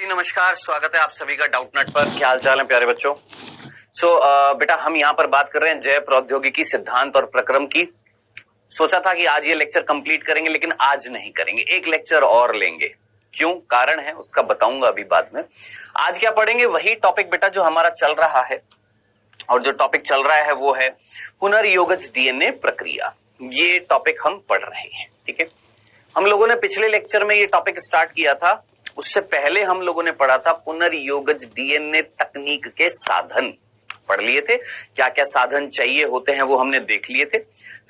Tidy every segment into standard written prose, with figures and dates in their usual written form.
जी नमस्कार, स्वागत है आप सभी का डाउट नट पर। क्या हाल चाल है प्यारे बच्चों। बेटा हम यहाँ पर बात कर रहे हैं जैव प्रौद्योगिकी सिद्धांत और प्रक्रम की। सोचा था कि आज ये लेक्चर कंप्लीट करेंगे, लेकिन आज नहीं करेंगे, एक लेक्चर और लेंगे। क्यों, कारण है उसका बताऊंगा अभी बाद में। आज क्या पढ़ेंगे, वही टॉपिक बेटा जो हमारा चल रहा है, और जो टॉपिक चल रहा है वो है पुनर्योगज डीएनए प्रक्रिया। ये टॉपिक हम पढ़ रहे हैं, ठीक है। हम लोगों ने पिछले लेक्चर में ये टॉपिक स्टार्ट किया था, उससे पहले हम लोगों ने पढ़ा था पुनर्योगज डीएनए तकनीक के साधन पढ़ लिए थे। क्या क्या साधन चाहिए होते हैं वो हमने देख लिए थे।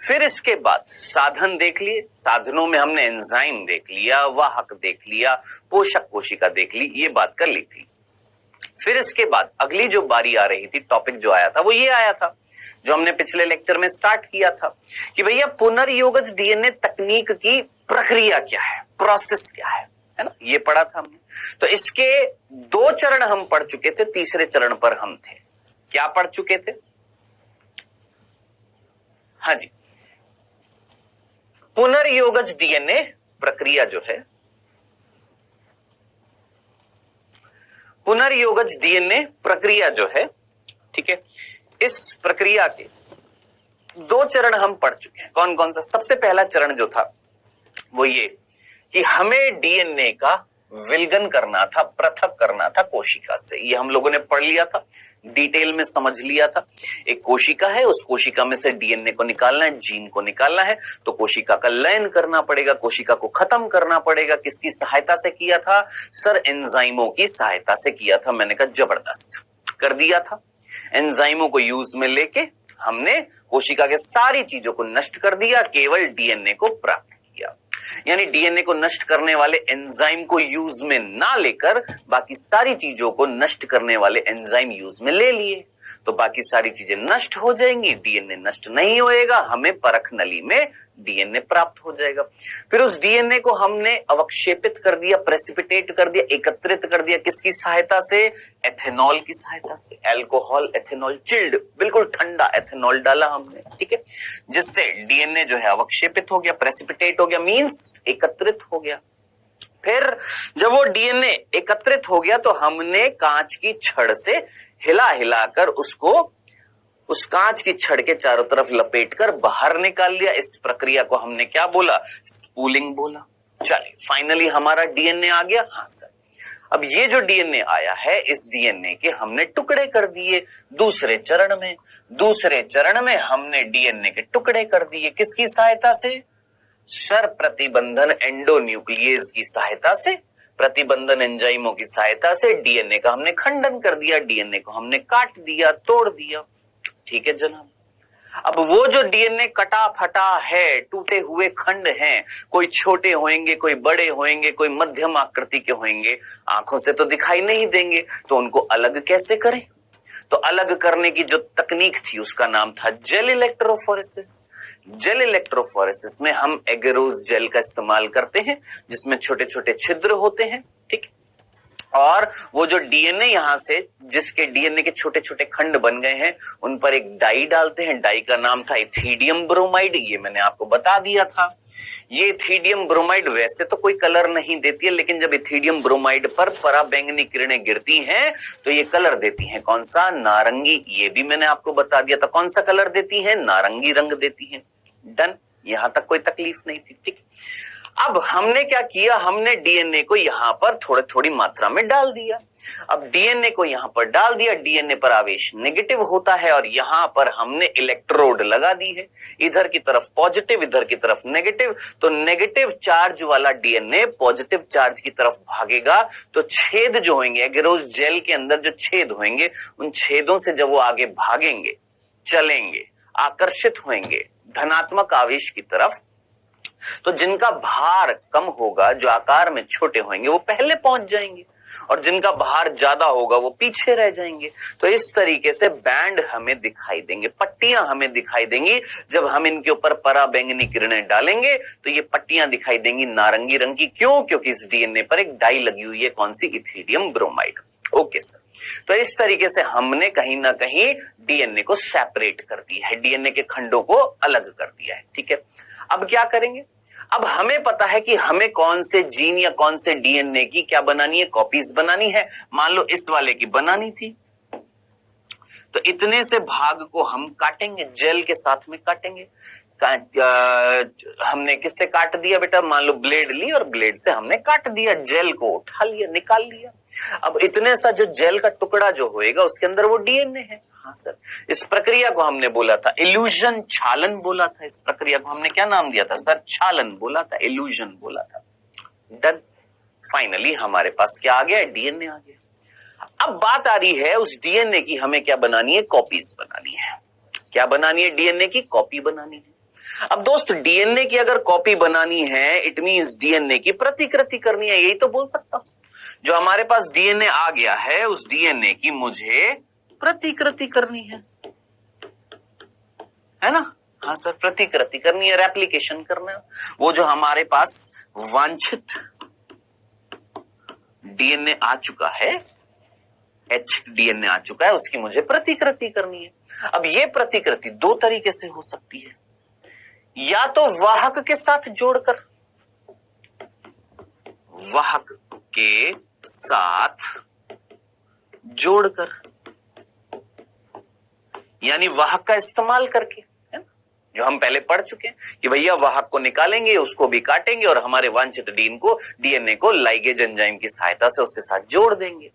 फिर इसके बाद साधन देख लिए, साधनों में हमने एंजाइम देख लिया, वाहक देख लिया, पोषक कोशिका देख ली, ये बात कर ली थी। फिर इसके बाद अगली जो बारी आ रही थी, टॉपिक जो आया था वो ये आया था जो हमने पिछले लेक्चर में स्टार्ट किया था कि भैया पुनर्योगज डीएनए तकनीक की प्रक्रिया क्या है, प्रोसेस क्या है ना, ये पढ़ा था हमने। तो इसके 2 चरण हम पढ़ चुके थे, तीसरे चरण पर हम थे। क्या पढ़ चुके थे? हाँ जी, पुनर्योगज डीएनए प्रक्रिया जो है, पुनर्योगज डीएनए प्रक्रिया जो है, ठीक है, इस प्रक्रिया के 2 चरण हम पढ़ चुके हैं। कौन कौन सा? सबसे पहला चरण जो था वो ये कि हमें डीएनए का विलगन करना था, पृथक करना था कोशिका से। ये हम लोगों ने पढ़ लिया था, डिटेल में समझ लिया था। एक कोशिका है, उस कोशिका में से डीएनए को निकालना है, जीन को निकालना है, तो कोशिका का लयन करना पड़ेगा, कोशिका को खत्म करना पड़ेगा। किसकी सहायता से किया था सर? एंजाइमों की सहायता से किया था। मैंने कहा जबरदस्त कर दिया था। एंजाइमों को यूज में लेके हमने कोशिका के सारी चीजों को नष्ट कर दिया, केवल डीएनए को प्राप्त किया। यानी डीएनए को नष्ट करने वाले एंजाइम को यूज में ना लेकर बाकी सारी चीजों को नष्ट करने वाले एंजाइम यूज में ले लिए, तो बाकी सारी चीजें नष्ट हो जाएंगी, डीएनए नष्ट नहीं होएगा, हमें परख नली में डीएनए प्राप्त हो जाएगा। फिर उस डीएनए को हमने अवक्षेपित कर दिया, प्रेसिपिटेट कर दिया, एकत्रित कर दिया। किसकी सहायता से? एथेनॉल की सहायता से। अल्कोहल, एथेनॉल, चिल्ड, बिल्कुल ठंडा एथेनॉल डाला हमने, ठीक है, जिससे डीएनए जो है अवक्षेपित हो गया, प्रेसिपिटेट हो गया, मींस एकत्रित हो गया। फिर जब वो डीएनए एकत्रित हो गया तो हमने कांच की छड़ से हिला हिलाकर उसको उस कांच की छड़ के चारों तरफ लपेटकर बाहर निकाल लिया। इस प्रक्रिया को हमने क्या बोला? स्पूलिंग बोला। चलिए फाइनली हमारा डीएनए आ गया। हाँ सर, अब ये जो डीएनए आया है, इस डीएनए के हमने टुकड़े कर दिए दूसरे चरण में। दूसरे चरण में हमने डीएनए के टुकड़े कर दिए, किसकी सहायता से सर? प्रतिबंधन एंडोन्यूक्लियेज की सहायता से, प्रतिबंधन एंजाइमों की सहायता से डीएनए का हमने खंडन कर दिया, डीएनए को हमने काट दिया, तोड़ दिया, ठीक है जनाब। अब वो जो डीएनए कटा फटा है, टूटे हुए खंड हैं, कोई छोटे होंगे, कोई बड़े होंगे, कोई मध्यम आकृति के होंगे, आंखों से तो दिखाई नहीं देंगे, तो उनको अलग कैसे करें? तो अलग करने की जो तकनीक थी उसका नाम था जेल इलेक्ट्रोफोरेसिस। जेल इलेक्ट्रोफोरेसिस में हम एगेरोस जेल का इस्तेमाल करते हैं, जिसमें छोटे छोटे छिद्र होते हैं, ठीक, और वो जो डीएनए यहां से, जिसके डीएनए के छोटे छोटे खंड बन गए हैं, उन पर एक डाई डालते हैं। डाई का नाम था इथिडियम ब्रोमाइड, ये मैंने आपको बता दिया था। ये इथिडियम ब्रोमाइड वैसे तो कोई कलर नहीं देती है, लेकिन जब इथिडियम ब्रोमाइड पर पराबैंगनी किरणें गिरती हैं तो ये कलर देती हैं। कौन सा? नारंगी। ये भी मैंने आपको बता दिया था। कौन सा कलर देती हैं? नारंगी रंग देती हैं। डन, यहां तक कोई तकलीफ नहीं थी, ठीक। अब हमने क्या किया? हमने डीएनए को यहां पर थोड़ी थोड़ी मात्रा में डाल दिया। अब डीएनए को यहां पर डाल दिया, डीएनए पर आवेश नेगेटिव होता है और यहां पर हमने इलेक्ट्रोड लगा दी है, इधर की तरफ पॉजिटिव, इधर की तरफ नेगेटिव। तो नेगेटिव चार्ज वाला डीएनए पॉजिटिव चार्ज की तरफ भागेगा, तो छेद जो होंगे एगेरोस जेल के अंदर, जो छेद होंगे, उन छेदों से जब वो आगे भागेंगे, चलेंगे, आकर्षित होंगे धनात्मक आवेश की तरफ, तो जिनका भार कम होगा, जो आकार में छोटे होंगे, वो पहले पहुंच जाएंगे, और जिनका भार ज्यादा होगा वो पीछे रह जाएंगे। तो इस तरीके से बैंड हमें दिखाई देंगे, पट्टियां हमें दिखाई देंगी। जब हम इनके ऊपर पराबैंगनी किरणें डालेंगे तो ये पट्टियां दिखाई देंगी नारंगी रंग की। क्यों? क्योंकि इस डीएनए पर एक डाई लगी हुई है। कौन सी? Ethidium bromide. ओके सर, तो इस तरीके से हमने कहीं ना कहीं डीएनए को सेपरेट कर दिया है, डीएनए के खंडों को अलग कर दिया है, ठीक है। अब क्या करेंगे? अब हमें पता है कि हमें कौन से जीन या कौन से डीएनए की क्या बनानी है, कॉपीज बनानी है। मान लो इस वाले की बनानी थी, तो इतने से भाग को हम काटेंगे, जेल के साथ में काटेंगे। हमने किससे काट दिया बेटा, मान लो ब्लेड ली और ब्लेड से हमने काट दिया, जेल को उठा लिया, निकाल लिया। अब इतने सा जो जेल का टुकड़ा जो होएगा उसके अंदर वो डीएनए है। हाँ सर, इस प्रक्रिया को हमने बोला था इल्यूजन, छालन बोला था। इस प्रक्रिया को हमने क्या नाम दिया था सर, छालन बोला था, इल्यूजन बोला था। डन, फाइनली हमारे पास क्या आ गया, डीएनए आ गया। अब बात आ रही है उस डीएनए की हमें क्या बनानी है, कॉपीज बनानी है। क्या बनानी है, डीएनए की कॉपी बनानी है। अब दोस्त डीएनए की अगर कॉपी बनानी है, इट मींस डीएनए की प्रतिकृति करनी है, यही तो बोल सकता हूं। जो हमारे पास डीएनए आ गया है उस डीएनए की मुझे प्रतिकृति करनी है ना। हाँ सर, प्रतिकृति करनी है, रेप्लिकेशन करना है। वो जो हमारे पास वांछित डीएनए आ चुका है, एच डीएनए आ चुका है, उसकी मुझे प्रतिकृति करनी है। अब ये प्रतिकृति दो तरीके से हो सकती है, या तो वाहक के साथ जोड़कर, वाहक के साथ जोड़कर, यानी वाहक का इस्तेमाल करके, है ना, जो हम पहले पढ़ चुके हैं कि भैया वाहक को निकालेंगे, उसको भी काटेंगे और हमारे वांछित डीएनए को लाइगेज एंजाइम की सहायता से उसके साथ जोड़ देंगे,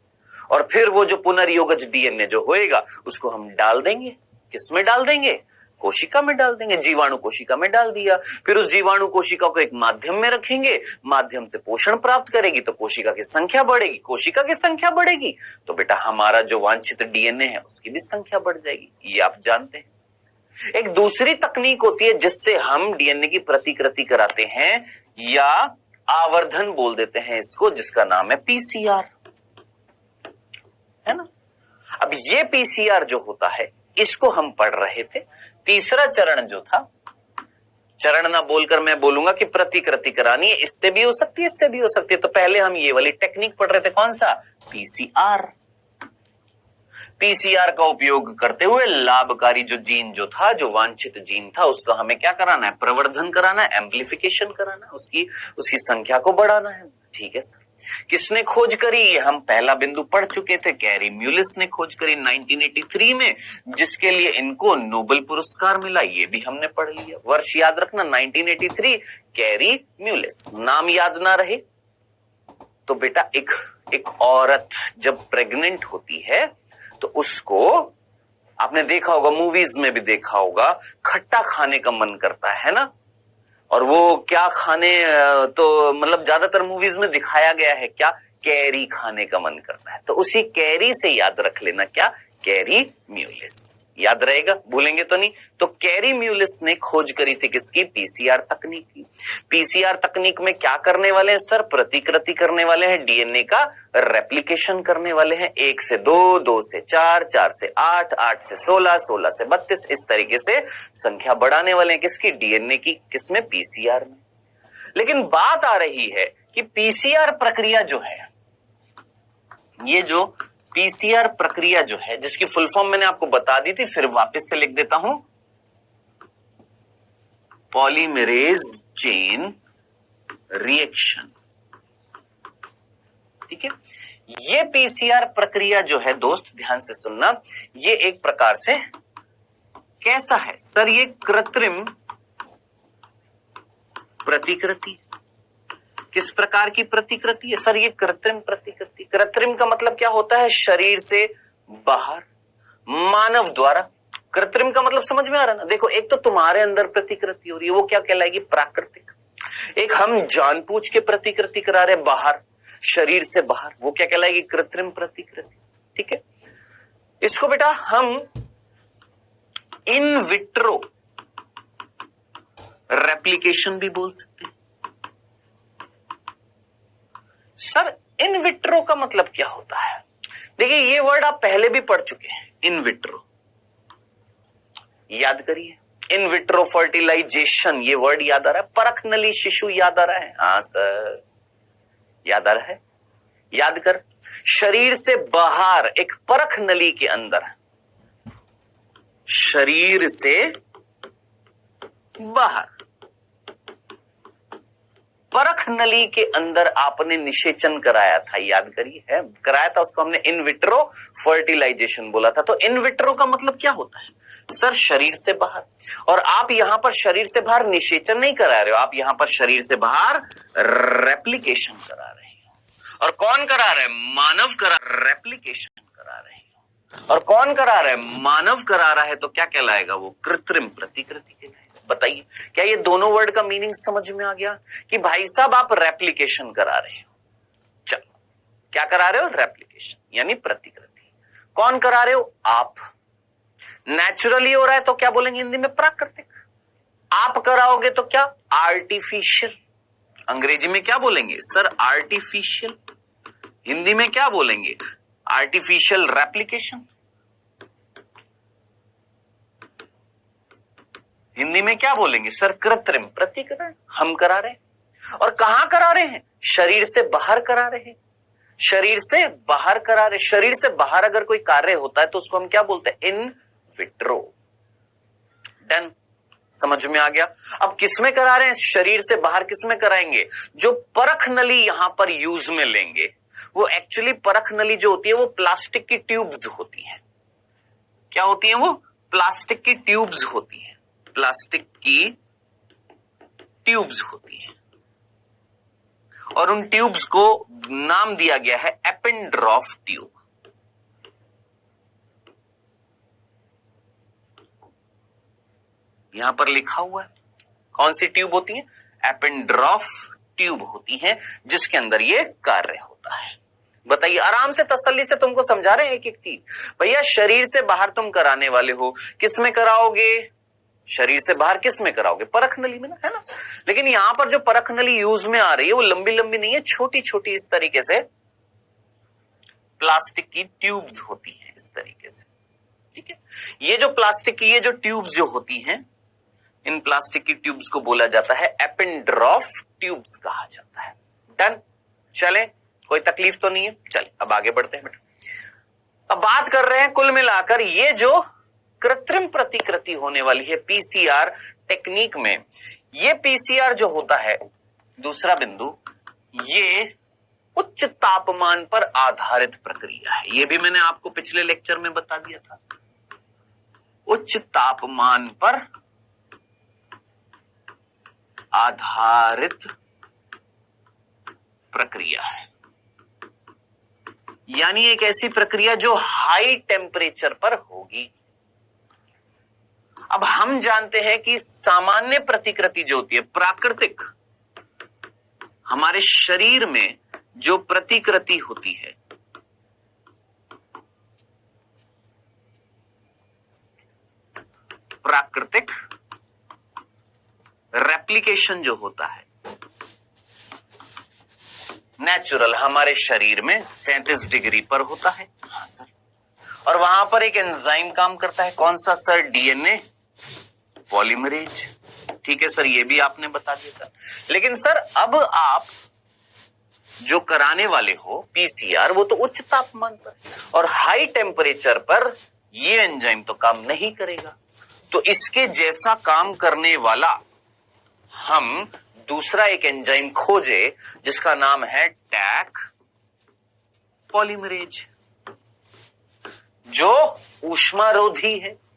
और फिर वो जो पुनर्योगज डीएनए जो होएगा उसको हम डाल देंगे। किसमें डाल देंगे, कोशिका में डाल देंगे, जीवाणु कोशिका में डाल दिया। फिर उस जीवाणु कोशिका को एक माध्यम में रखेंगे, माध्यम से पोषण प्राप्त करेगी तो कोशिका की संख्या बढ़ेगी, कोशिका की संख्या बढ़ेगी तो बेटा हमारा जो वांछित डीएनए है उसकी भी संख्या बढ़ जाएगी। ये आप जानते हैं। एक दूसरी तकनीक होती है जिससे हम डीएनए की प्रतिकृति कराते हैं, या आवर्धन बोल देते हैं इसको, जिसका नाम है पीसीआर, है ना। अब ये पीसीआर जो होता है इसको हम पढ़ रहे थे। तीसरा चरण जो था, चरण ना बोलकर मैं बोलूंगा कि प्रतिकृति करानी है, इससे भी हो सकती है, इससे भी हो सकती है। तो पहले हम ये वाली टेक्निक पढ़ रहे थे, कौन सा, पीसीआर। पीसीआर का उपयोग करते हुए लाभकारी जो जीन जो था, जो वांछित जीन था, उसका हमें क्या कराना है, प्रवर्धन कराना है, एम्प्लीफिकेशन कराना है, उसकी संख्या को बढ़ाना है। ठीक है सर, किसने खोज करी, ये हम पहला बिंदु पढ़ चुके थे, कैरी म्यूलिस ने खोज करी 1983 में, जिसके लिए इनको नोबेल पुरस्कार मिला, ये भी हमने पढ़ लिया। वर्ष याद रखना 1983, कैरी म्यूलिस। नाम याद ना रहे तो बेटा एक औरत जब प्रेग्नेंट होती है तो उसको, आपने देखा होगा, मूवीज में भी देखा होगा, खट्टा खाने का मन करता है ना, और वो क्या खाने, तो मतलब ज्यादातर मूवीज में दिखाया गया है क्या, कैरी खाने का मन करता है। तो उसी कैरी से याद रख लेना, क्या, कैरी म्यूलिस। याद रहेगा, भूलेंगे तो नहीं। तो कैरी म्यूलिस ने खोज करी थी किसकी, पीसीआर तकनीक की। पीसीआर तकनीक में क्या करने वाले हैं सर, प्रतिकृति करने वाले हैं, डीएनए का रेप्लिकेशन करने वाले हैं। 1 से 2, 2 से 4, 4 से 8, 8 से 16, 16 से 32, इस तरीके से संख्या बढ़ाने वाले हैं किसकी, डीएनए की। किसमें, पीसीआर में। लेकिन बात आ रही है कि पीसीआर प्रक्रिया जो है, ये जो पीसीआर प्रक्रिया जो है, जिसकी फुल फॉर्म मैंने आपको बता दी थी, फिर वापस से लिख देता हूं, पॉलीमरेज चेन रिएक्शन। ठीक है, ये पीसीआर प्रक्रिया जो है दोस्त, ध्यान से सुनना, ये एक प्रकार से कैसा है सर, ये कृत्रिम प्रतिकृति। किस प्रकार की प्रतिकृति है सर, ये कृत्रिम प्रतिकृति। कृत्रिम का मतलब क्या होता है, शरीर से बाहर, मानव द्वारा। कृत्रिम का मतलब समझ में आ रहा है ना। देखो, एक तो तुम्हारे अंदर प्रतिकृति हो रही है, वो क्या कहलाएगी, प्राकृतिक। एक हम जानबूझ के प्रतिकृति करा रहे बाहर, शरीर से बाहर, वो क्या कहलाएगी, कृत्रिम प्रतिकृति। ठीक है, इसको बेटा हम इन विट्रो रेप्लिकेशन भी बोल सकते हैं। सर इन विट्रो का मतलब क्या होता है, देखिए ये वर्ड आप पहले भी पढ़ चुके हैं, इन विट्रो। याद करिए, इन विट्रो फर्टिलाइजेशन, ये वर्ड याद आ रहा है। परख नली शिशु याद आ रहा है, हाँ सर याद आ रहा है। याद कर, शरीर से बाहर एक परख नली के अंदर, शरीर से बाहर परख नली के अंदर आपने निषेचन कराया था, याद करिए, है कराया था, उसको हमने इन विट्रो फर्टिलाइजेशन बोला था। तो इन विट्रो का मतलब क्या होता है सर? शरीर से बाहर। और आप यहां पर शरीर से बाहर निषेचन नहीं करा रहे हो, आप यहां पर शरीर से बाहर रेप्लिकेशन करा रहे हो। और कौन करा रहा है? मानव करा, रेप्लिकेशन करा रहे हो। और कौन करा रहा है? मानव करा रहा है। तो क्या कहलाएगा वो? कृत्रिम प्रतिकृति कहलाएगा। बताइए, क्या ये दोनों वर्ड का मीनिंग समझ में आ गया कि भाई साहब आप रेप्लिकेशन करा रहे हो? चलो, क्या करा रहे हो? रेप्लिकेशन यानी प्रतिकृति। कौन करा रहे हो? आप। नेचुरली हो रहा है तो क्या बोलेंगे हिंदी में? प्राकृतिक। आप कराओगे तो क्या? आर्टिफिशियल। अंग्रेजी में क्या बोलेंगे सर? आर्टिफिशियल। हिंदी में क्या बोलेंगे? Artificial replication. हिंदी में क्या बोलेंगे सर? कृत्रिम प्रतिकरण। हम करा रहे हैं। और कहां करा रहे हैं? शरीर से बाहर करा रहे हैं। शरीर से बाहर करा रहे। शरीर से बाहर अगर कोई कार्य होता है तो उसको हम क्या बोलते हैं? In vitro. डन, समझ में आ गया। अब किसमें करा रहे हैं? शरीर से बाहर किसमें कराएंगे? जो परख नली यहां पर यूज में लेंगे, वो एक्चुअली परख नली जो होती है वो प्लास्टिक की ट्यूब्स होती है। क्या होती है वो? प्लास्टिक की ट्यूब्स होती है। प्लास्टिक की ट्यूब्स होती है। और उन ट्यूब्स को नाम दिया गया है एपेंड्रॉफ ट्यूब। यहां पर लिखा हुआ है कौन सी ट्यूब होती है? एपेंड्रॉफ ट्यूब होती है, जिसके अंदर ये कार्य होता है। बताइए, आराम से तसल्ली से तुमको समझा रहे हैं एक एक चीज। भैया शरीर से बाहर तुम कराने वाले हो, किस में कराओगे? शरीर से बाहर किस में कराओगे? परख नली में ना, है ना। लेकिन यहां पर जो परख नली यूज में आ रही है वो लंबी लंबी नहीं है, छोटी छोटी इस तरीके से प्लास्टिक की ट्यूब्स होती हैं, इस तरीके से। ठीक है, ये जो प्लास्टिक की ये जो ट्यूब्स जो होती हैं, इन प्लास्टिक की ट्यूब्स को बोला जाता है एपेंड्रॉफ ट्यूब्स कहा जाता है। डन, चले, कोई तकलीफ तो नहीं है। चले अब आगे बढ़ते हैं बेटा। अब बात कर रहे हैं कुल मिलाकर ये जो कृत्रिम प्रतिकृति होने वाली है पीसीआर टेक्निक में। ये पीसीआर जो होता है, दूसरा बिंदु, ये उच्च तापमान पर आधारित प्रक्रिया है। ये भी मैंने आपको पिछले लेक्चर में बता दिया था। उच्च तापमान पर आधारित प्रक्रिया है, यानी एक ऐसी प्रक्रिया जो हाई टेम्परेचर पर होगी। अब हम जानते हैं कि सामान्य प्रतिकृति जो होती है, प्राकृतिक, हमारे शरीर में जो प्रतिकृति होती है, प्राकृतिक रेप्लिकेशन जो होता है, नेचुरल, हमारे शरीर में 37 डिग्री पर होता है। हाँ सर, और वहां पर एक एंजाइम काम करता है, कौन सा सर? DNA polymerase. ठीक है सर, ये भी आपने बता दिया था। लेकिन सर अब आप जो कराने वाले हो पीसीआर, वो तो उच्च तापमान पर और हाई टेम्परेचर पर ये एंजाइम तो काम नहीं करेगा। तो इसके जैसा काम करने वाला हम दूसरा एक एंजाइम खोजे जिसका नाम है टैक पॉलीमरेज, जो ऊष्मारोधी है।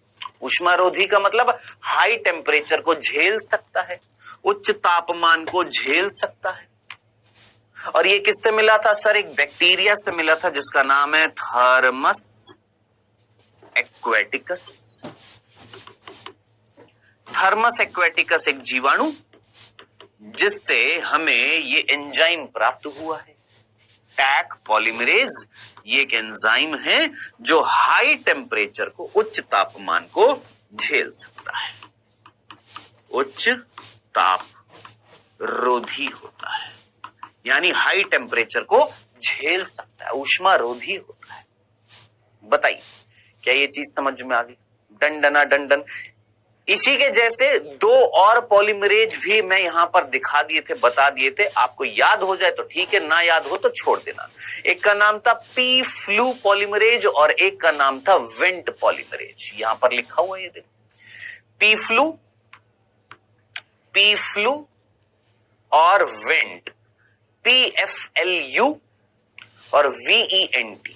ऊष्मारोधी का मतलब हाई टेम्परेचर को झेल सकता है, उच्च तापमान को झेल सकता है। और ये किससे मिला था सर? एक बैक्टीरिया से मिला था जिसका नाम है थर्मस एक्वेटिकस। थर्मस एक्वेटिकस एक जीवाणु जिससे हमें ये एंजाइम प्राप्त हुआ है, टैक पॉलीमरेज। ये एक एंजाइम है जो हाई टेम्परेचर को, उच्च तापमान को झेल सकता है, उच्च ताप रोधी होता है, यानी हाई टेम्परेचर को झेल सकता है, ऊष्मा रोधी होता है। बताइए, क्या ये चीज समझ में आ गई? डंडना डंडन। इसी के जैसे दो और पॉलीमरेज भी मैं यहां पर दिखा दिए थे, बता दिए थे। आपको याद हो जाए तो ठीक है, ना याद हो तो छोड़ देना। एक का नाम था पी फ्लू पॉलीमरेज और एक का नाम था वेंट पॉलीमरेज। यहां पर लिखा हुआ है, ये देखो, पी फ्लू और वेंट, PFLU और VENT,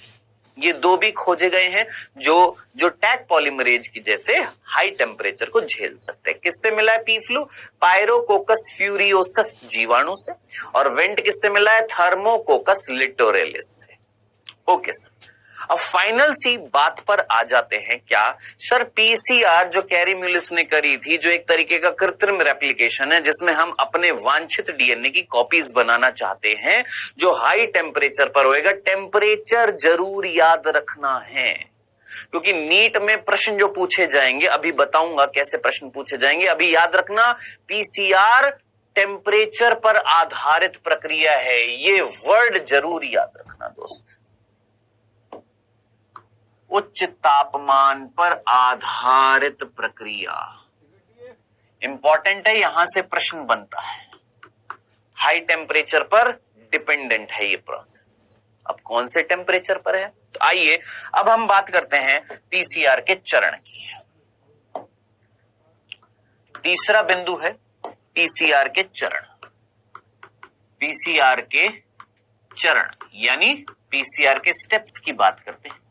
ये दो भी खोजे गए हैं जो टैग पॉलीमरेज की जैसे हाई टेम्परेचर को झेल सकते हैं। किससे मिला है पी फ्लू? पायरोकोकस फ्यूरियोसस जीवाणु से, और वेंट किससे मिला है? थर्मोकोकस लिटोरेलिस से। ओके सर, अब फाइनल सी बात पर आ जाते हैं। क्या सर? पीसीआर जो कैरी म्यूलिस ने करी थी, जो एक तरीके का कृत्रिम रेप्लिकेशन है जिसमें हम अपने वांछित डीएनए की कॉपीज बनाना चाहते हैं, जो हाई टेम्परेचर पर होएगा। टेम्परेचर जरूर याद रखना है, क्योंकि नीट में प्रश्न जो पूछे जाएंगे, अभी बताऊंगा कैसे प्रश्न पूछे जाएंगे। अभी याद रखना, पीसीआर टेम्परेचर पर आधारित प्रक्रिया है, ये वर्ड जरूर याद रखना दोस्त। उच्च तापमान पर आधारित प्रक्रिया इंपॉर्टेंट है, यहां से प्रश्न बनता है। हाई टेम्परेचर पर डिपेंडेंट है ये प्रोसेस। अब कौन से टेम्परेचर पर है? तो आइए अब हम बात करते हैं पीसीआर के चरण की। तीसरा बिंदु है पीसीआर के चरण। पीसीआर के चरण यानी पीसीआर के स्टेप्स की बात करते हैं।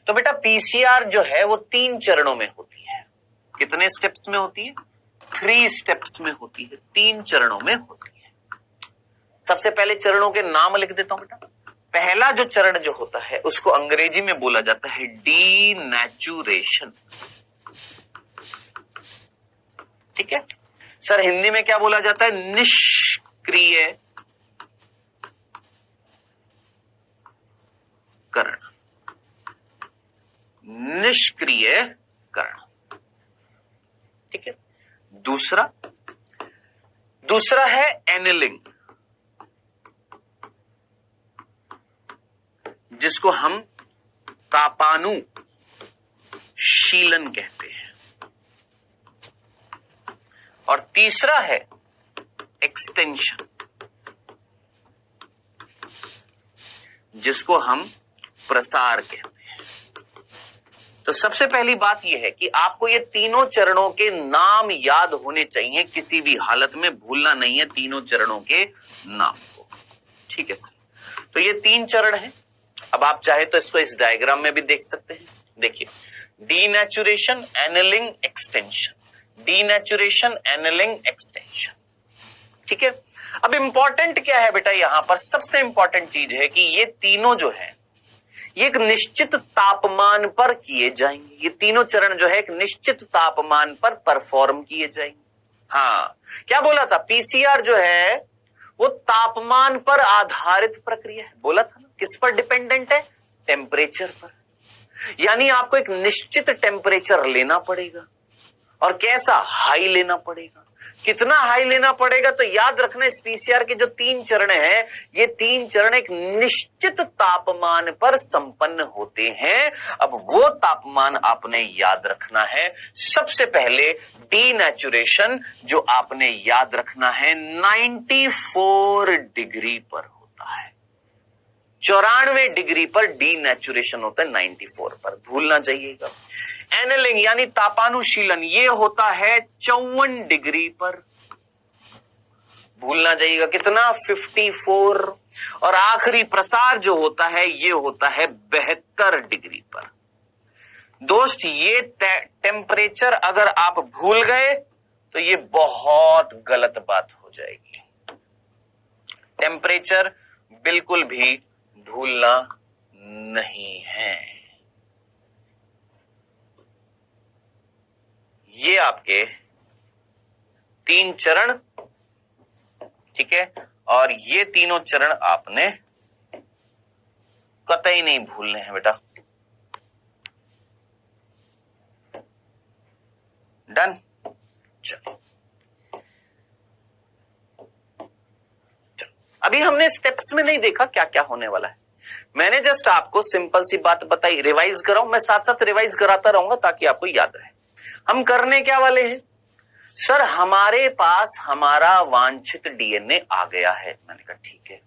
तो बेटा पीसीआर जो है वो 3 चरणों में होती है। कितने स्टेप्स में होती है? 3 स्टेप्स में होती है, 3 चरणों में होती है। सबसे पहले चरणों के नाम लिख देता हूं बेटा। पहला जो चरण जो होता है उसको अंग्रेजी में बोला जाता है डीनेचुरेशन। ठीक है सर, हिंदी में क्या बोला जाता है? निष्क्रिय करण। निष्क्रियकरण। ठीक है। दूसरा है एनिलिंग, जिसको हम तापानुशीलन कहते हैं। और तीसरा है एक्सटेंशन, जिसको हम प्रसार कहते हैं। तो सबसे पहली बात यह है कि आपको ये तीनों चरणों के नाम याद होने चाहिए, किसी भी हालत में भूलना नहीं है तीनों चरणों के नाम को। ठीक है सर, तो ये 3 चरण हैं। अब आप चाहे तो इसको इस डायग्राम में भी देख सकते हैं। देखिए, denaturation, annealing, extension. Denaturation, annealing, extension. ठीक है। अब इंपॉर्टेंट क्या है बेटा? यहां पर सबसे इंपॉर्टेंट चीज है कि ये तीनों जो है ये एक निश्चित तापमान पर किए जाएंगे। ये तीनों चरण जो है एक निश्चित तापमान पर परफॉर्म किए जाएंगे। हाँ, क्या बोला था? पीसीआर जो है वो तापमान पर आधारित प्रक्रिया है। बोला था ना, किस पर डिपेंडेंट है? टेम्परेचर पर। यानी आपको एक निश्चित टेम्परेचर लेना पड़ेगा। और कैसा? हाई लेना पड़ेगा। कितना हाई लेना पड़ेगा? तो याद रखना, इस पीसीआर के जो 3 चरण हैं, ये 3 चरण एक निश्चित तापमान पर संपन्न होते हैं। अब वो तापमान आपने याद रखना है। सबसे पहले डीनेचुरेशन, जो आपने याद रखना है 94 डिग्री पर होता है। 94 डिग्री पर डीनेचुरेशन होता है, 94 पर, भूलना चाहिएगा। एनिलिंग यानी तापानुशीलन, ये होता है 54 डिग्री पर, भूलना चाहिएगा। कितना? 54। और आखिरी प्रसार जो होता है ये होता है 72 डिग्री पर। दोस्त, ये टेम्परेचर अगर आप भूल गए तो ये बहुत गलत बात हो जाएगी। टेम्परेचर बिल्कुल भी भूलना नहीं है। ये आपके 3 चरण, ठीक है, और ये तीनों चरण आपने कतई नहीं भूलने हैं बेटा। डन? चलो, अभी हमने स्टेप्स में नहीं देखा क्या क्या होने वाला है। मैंने जस्ट आपको सिंपल सी बात बताई। रिवाइज कराऊं? मैं साथ साथ रिवाइज कराता रहूंगा ताकि आपको याद रहे। हम करने क्या वाले हैं? सर, हमारे पास हमारा वांछित डीएनए आ गया है। मैंने कहा ठीक है।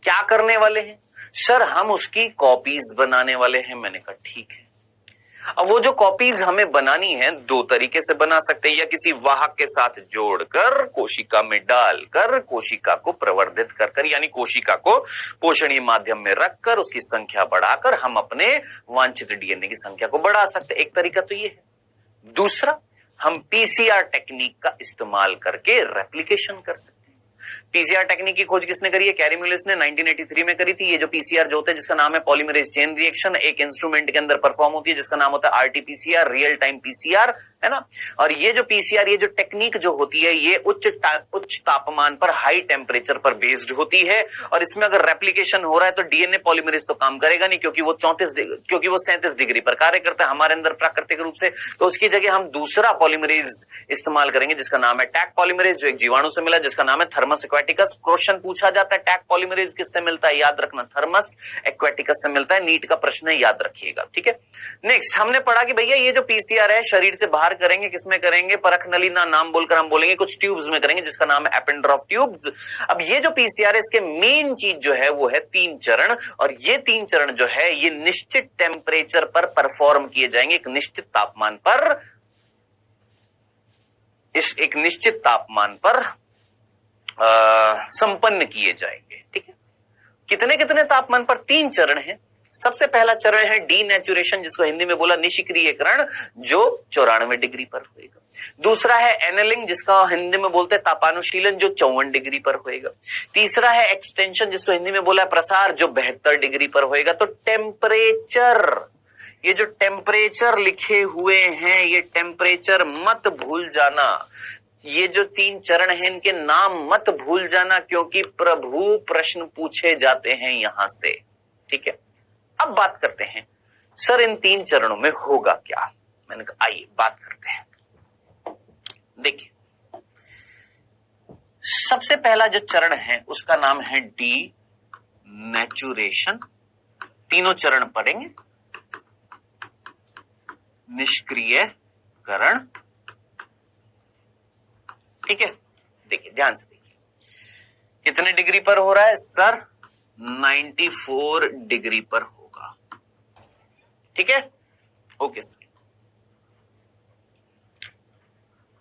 क्या करने वाले हैं? सर, हम उसकी कॉपीज बनाने वाले हैं। मैंने कहा ठीक है। अब वो जो कॉपीज हमें बनानी है दो तरीके से बना सकते हैं, या किसी वाहक के साथ जोड़कर, कोशिका में डालकर, कोशिका को प्रवर्धित कर यानी कोशिका को पोषणीय माध्यम में रखकर उसकी संख्या बढ़ाकर हम अपने वांछित डीएनए की संख्या को बढ़ा सकते हैं। एक तरीका तो ये है। दूसरा, हम पीसीआर टेक्निक का इस्तेमाल करके रेप्लिकेशन कर सकते हैं। पीसीआर टेक्निक की खोज किसने करी है? कैरी मुलिस ने 1983 में करी थी। ये जो पीसीआर जो होता है जिसका नाम है पॉलीमरेज चेन रिएक्शन, एक इंस्ट्रूमेंट के अंदर परफॉर्म होती है जिसका नाम होता है आरटीपीसीआर, रियल टाइम पीसीआर, है ना। और ये जो पीसीआर, ये जो टेक्निक जो होती है, ये उच्च तापमान पर, हाई टेम्परेचर पर बेस्ड होती है। और इसमें अगर रेप्लिकेशन हो रहा है तो डीएनए पॉलीमरेज तो काम करेगा नहीं, क्योंकि वो 37 डिग्री पर कार्य करता है हमारे अंदर प्राकृतिक रूप से। तो उसकी जगह हम दूसरा पॉलीमरेज इस्तेमाल करेंगे जिसका नाम है टैग पॉलीमरेज, जो एक जीवाणु से मिला जिसका नाम है थर्मस एक्वेटिकस। क्वेश्चन पूछा जाता है टैग पॉलीमरेज किससे मिलता है, याद रखना थर्मस एक्वेटिकस से मिलता है। नीट का प्रश्न है, याद रखिएगा, ठीक है। नेक्स्ट हमने पढ़ा कि भैया ये जो पीसीआर है शरीर से बाहर करेंगे, किसमें करेंगे? परख नली ना नाम बोलकर हम बोलेंगे कुछ ट्यूब्स में करेंगे जिसका नाम है एपेंड्रॉफ ट्यूब्स। अब ये जो पीसीआर है इसके मेन चीज जो है वो है 3 चरण, और ये 3 चरण जो है ये निश्चित टेम्परेचर पर परफॉर्म किए जाएंगे, एक निश्चित तापमान पर, एक निश्चित तापमान पर संपन्न किए जाएंगे, ठीक है। कितने कितने तापमान पर? 3 चरण हैं। सबसे पहला चरण है डीनेचुरेशन, जिसको हिंदी में बोला निष्क्रियकरण, जो 94 डिग्री पर होएगा। दूसरा है एनेलिंग, जिसका हिंदी में बोलते हैं तापानुशीलन, जो 54 डिग्री पर होएगा। तीसरा है एक्सटेंशन, जिसको हिंदी में बोला है प्रसार, जो 72 डिग्री पर होएगा। तो टेम्परेचर, ये जो टेम्परेचर लिखे हुए हैं, ये टेम्परेचर मत भूल जाना। ये जो 3 चरण हैं इनके नाम मत भूल जाना, क्योंकि प्रभु प्रश्न पूछे जाते हैं यहां से, ठीक है। अब बात करते हैं सर इन 3 चरणों में होगा क्या। मैंने कहा आइए बात करते हैं। देखिए, सबसे पहला जो चरण है उसका नाम है डी नेचुरेशन। तीनों चरण पढ़ेंगे। निष्क्रियकरण, ठीक है। देखिए ध्यान से देखिए, कितने डिग्री पर हो रहा है सर? 94 डिग्री पर होगा, ठीक है। Okay sir.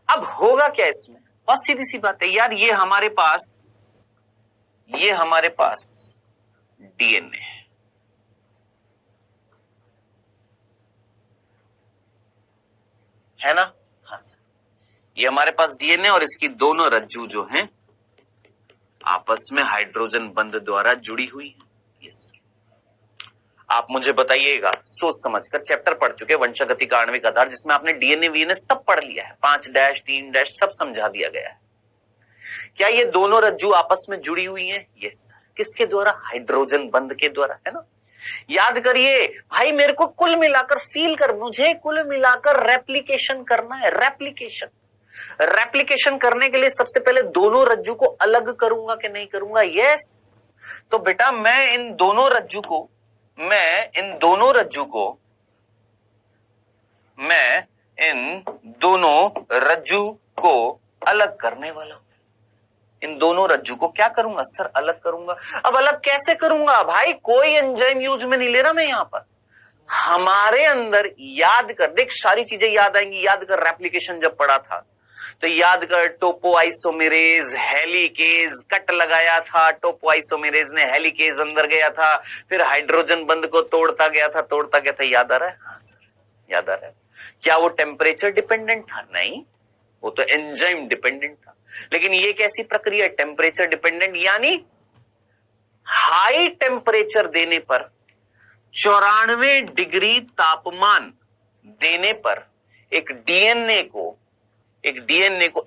अब होगा क्या इसमें? बहुत सीधी सी बात है यार, ये हमारे पास डीएनए है ना। हाँ सर, ये हमारे पास डीएनए और इसकी दोनों रज्जू जो हैं आपस में हाइड्रोजन बंध द्वारा जुड़ी हुई है। यस, आप मुझे बताइएगा सोच समझकर, चैप्टर पढ़ चुके वंशागति का आणविक आधार, जिसमें आपने डीएनए वीएनए सब पढ़ लिया है, 5-3 सब समझा दिया गया है। क्या ये दोनों रज्जू आपस में जुड़ी हुई हैं? यस। किसके द्वारा? हाइड्रोजन बंध के द्वारा, है ना। याद करिए भाई, मेरे को कुल मिलाकर फील कर, मुझे कुल मिलाकर रेप्लिकेशन करना है। रेप्लिकेशन करने के लिए सबसे पहले दोनों रज्जू को अलग करूंगा कि नहीं करूंगा? यस। तो बेटा मैं इन दोनों रज्जू को अलग करने वाला हूं। इन दोनों रज्जू को क्या करूंगा सर? अलग करूंगा। अब अलग कैसे करूंगा भाई? कोई एंजाइम यूज में नहीं ले रहा मैं यहां पर। हमारे अंदर, याद कर, देख सारी चीजें याद आएंगी। याद कर रेप्लिकेशन जब पढ़ा था तो याद कर, टोपोआइसोमेरेज, हेलिकेज, कट लगाया था, टोपोआइसोमेरेज ने हेलिकेज अंदर गया था, फिर हाइड्रोजन बंध को तोड़ता गया था। याद आ रहा है? हाँ सर, याद आ रहा है। क्या वो टेम्परेचर डिपेंडेंट था? नहीं, वो तो एंजाइम डिपेंडेंट था। लेकिन ये कैसी प्रक्रिया? टेम्परेचर डिपेंडेंट, यानी हाई टेम्परेचर देने पर, 94 डिग्री तापमान देने पर एक डीएनए को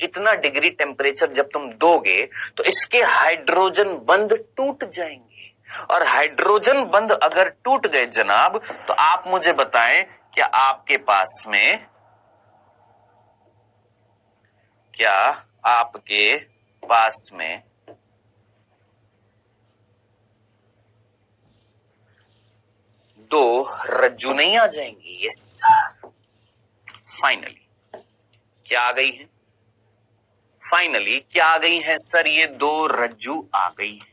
इतना डिग्री टेम्परेचर जब तुम दोगे तो इसके हाइड्रोजन बंध टूट जाएंगे। और हाइड्रोजन बंध अगर टूट गए जनाब, तो आप मुझे बताएं, क्या आपके पास में दो रज्जू नहीं आ जाएंगी? यस, फाइनली क्या आ गई है? क्या आ गई है सर? ये 2 रज्जू आ गई है।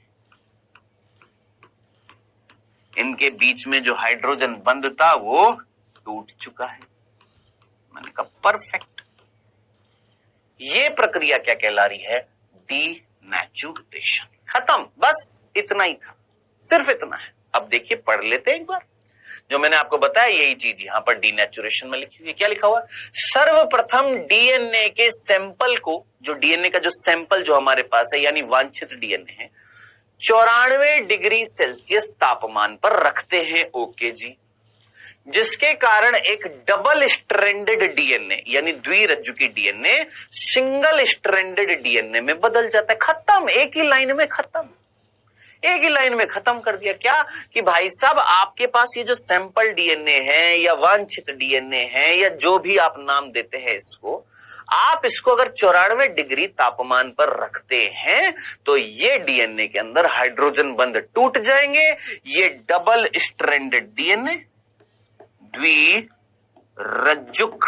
इनके बीच में जो हाइड्रोजन बंध था वो टूट चुका है। मैंने कहा परफेक्ट। ये प्रक्रिया क्या कहला रही है? डीनेचुरेशन। खत्म, बस इतना ही था, सिर्फ इतना है। अब देखिए, पढ़ लेते हैं एक बार। जो मैंने आपको बताया यही चीज यहां पर डीनेचुरेशन में लिखी हुई है। क्या लिखा हुआ? सर्वप्रथम डीएनए के सैंपल को, जो डीएनए का जो सैंपल जो हमारे पास है यानी वांछित डीएनए है, 94 डिग्री सेल्सियस तापमान पर रखते हैं। ओके जी। जिसके कारण एक डबल स्ट्रैंडेड डीएनए यानी द्विरज्जुकी डीएनए सिंगल स्ट्रैंडेड डीएनए में बदल जाता है। खत्म, एक ही लाइन में खत्म, एक ही लाइन में खत्म कर दिया। क्या कि भाई साहब, आपके पास ये जो सैंपल डीएनए है या वांछित डीएनए है या जो भी आप नाम देते हैं इसको, आप इसको अगर 94 डिग्री तापमान पर रखते हैं तो ये डीएनए के अंदर हाइड्रोजन बंध टूट जाएंगे। ये डबल स्ट्रैंडेड डीएनए, द्विरज्जुक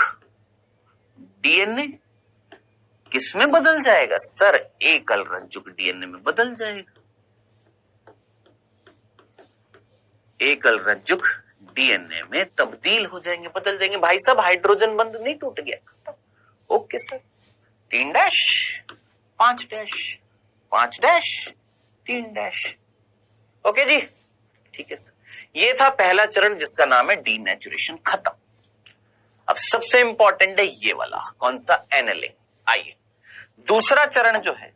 डीएनए किस में बदल जाएगा? सर, एकल रज्जुक डीएनए में बदल जाएगा। एकल रज्जुक डीएनए में तब्दील हो जाएंगे, बदल जाएंगे। भाई साहब, हाइड्रोजन बंध नहीं टूट गया। Okay sir. 3 dash 5 dash 5 dash 3 dash. Okay जी, ठीक है सर। ये था पहला चरण जिसका नाम है डीनेचुरेशन। खत्म। अब सबसे इंपॉर्टेंट है ये वाला, कौन सा? एनेलिंग। आइए, दूसरा चरण जो है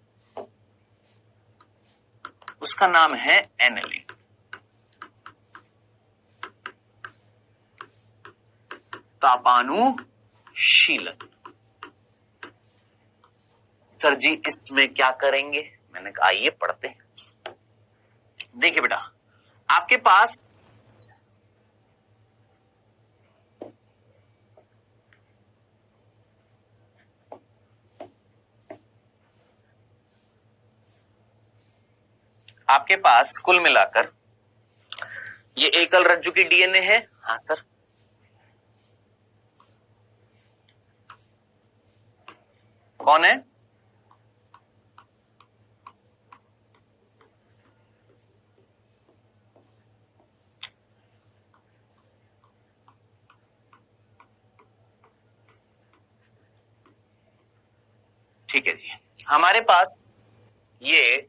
उसका नाम है एनेलिंग। तापानुशीलन। सर जी, इसमें क्या करेंगे? मैंने कहा आइए पढ़ते हैं। देखिए बेटा, आपके पास कुल मिलाकर ये एकल रज्जु की डीएनए है। हाँ सर। कौन है? ठीक है जी। हमारे पास ये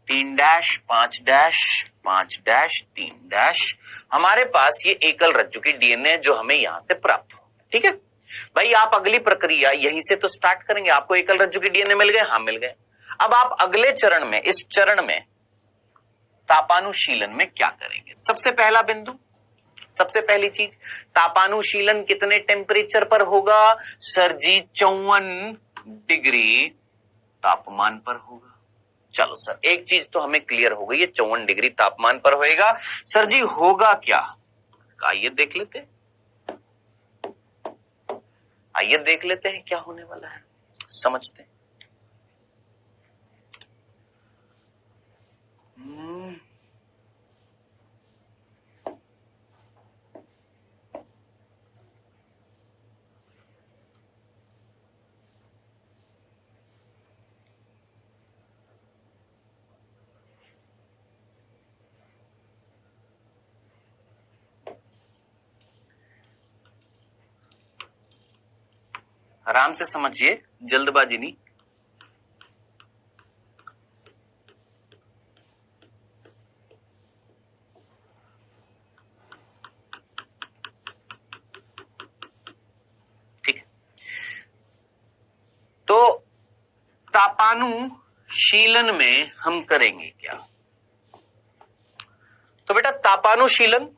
3 डैश 5 डैश 5 डैश 3 डैश, हमारे पास ये एकल रज्जु की डीएनए जो हमें यहां से प्राप्त हो। ठीक है भाई, आप अगली प्रक्रिया यहीं से तो स्टार्ट करेंगे। आपको एकल रज्जु की डीएनए मिल गए? हाँ, मिल गए। अब आप अगले चरण में, इस चरण में तापानुशीलन में क्या करेंगे? सबसे पहला बिंदु, सबसे पहली चीज, तापानुशीलन कितने टेम्परेचर पर होगा? सर जी, 54 डिग्री तापमान पर होगा। चलो सर, एक चीज तो हमें क्लियर हो गई, ये 54 डिग्री तापमान पर होएगा। सर जी, होगा क्या? आइए देख लेते हैं, आइए देख लेते हैं क्या होने वाला है, समझते हैं। आराम से समझिए, जल्दबाजी नहीं। ठीक है, तो तापानुशीलन में हम करेंगे क्या? तो बेटा, तापानुशीलन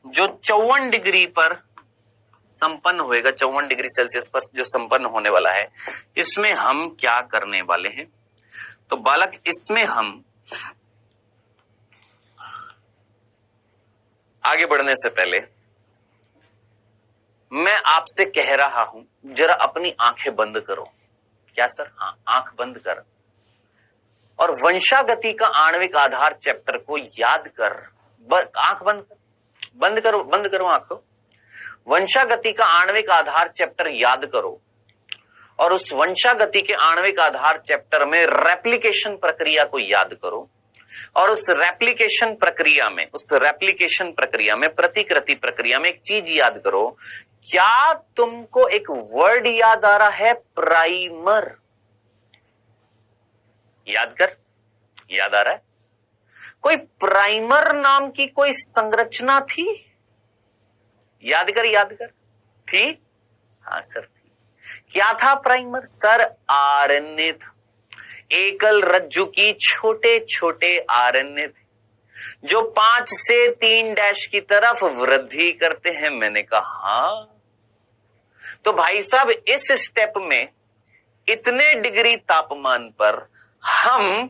जो 54 डिग्री पर संपन्न होएगा, 54 डिग्री सेल्सियस पर जो संपन्न होने वाला है, इसमें हम क्या करने वाले हैं? तो बालक, इसमें हम आगे बढ़ने से पहले मैं आपसे कह रहा हूं, जरा अपनी आंखें बंद करो। क्या सर? हाँ, आंख बंद कर और वंशागति का आणविक आधार चैप्टर को याद कर। आंख बंद कर, बंद करो, बंद करो आंख को। वंशागति का आणविक आधार चैप्टर याद करो और उस वंशागति के आणविक आधार चैप्टर में रेप्लिकेशन प्रक्रिया को याद करो। और उस रेप्लिकेशन प्रक्रिया में प्रतिकृति प्रक्रिया में एक चीज याद करो, क्या तुमको एक वर्ड याद आ रहा है? प्राइमर। याद कर, याद आ रहा है? कोई प्राइमर नाम की कोई संरचना थी? याद कर, याद कर। थी? हाँ सर थी। क्या था प्राइमर? सर आरएनए था। एकल रज्जु की छोटे छोटे आरएनए थे जो 5 से 3 डैश की तरफ वृद्धि करते हैं। मैंने कहा हाँ। तो भाई साहब इस स्टेप में इतने डिग्री तापमान पर हम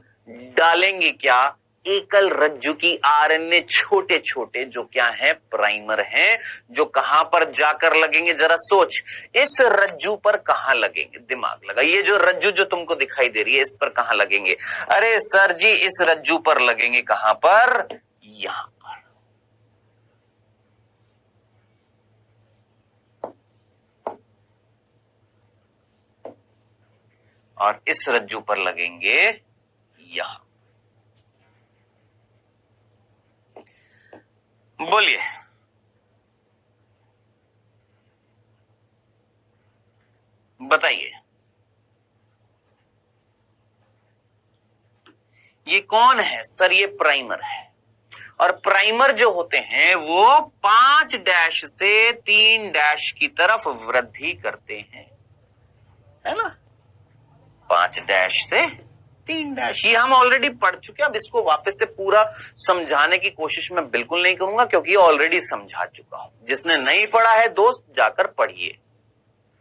डालेंगे क्या? एकल रज्जु की आरएनए छोटे छोटे जो क्या है? प्राइमर हैं, जो कहां पर जाकर लगेंगे? जरा सोच, इस रज्जु पर कहां लगेंगे? दिमाग लगा। ये जो रज्जु जो तुमको दिखाई दे रही है, इस पर कहां लगेंगे? अरे सर जी इस रज्जु पर लगेंगे। कहां पर? यहां पर। और इस रज्जु पर लगेंगे यहां। बोलिए, बताइए, ये कौन है? सर ये प्राइमर है। और प्राइमर जो होते हैं वो 5 डैश से 3 डैश की तरफ वृद्धि करते हैं, है ना? 5 डैश से 3 डैश, ये हम ऑलरेडी पढ़ चुके हैं। अब इसको वापस से पूरा समझाने की कोशिश मैं बिल्कुल नहीं करूंगा, क्योंकि ऑलरेडी समझा चुका हूं। जिसने नहीं पढ़ा है दोस्त, जाकर पढ़िए।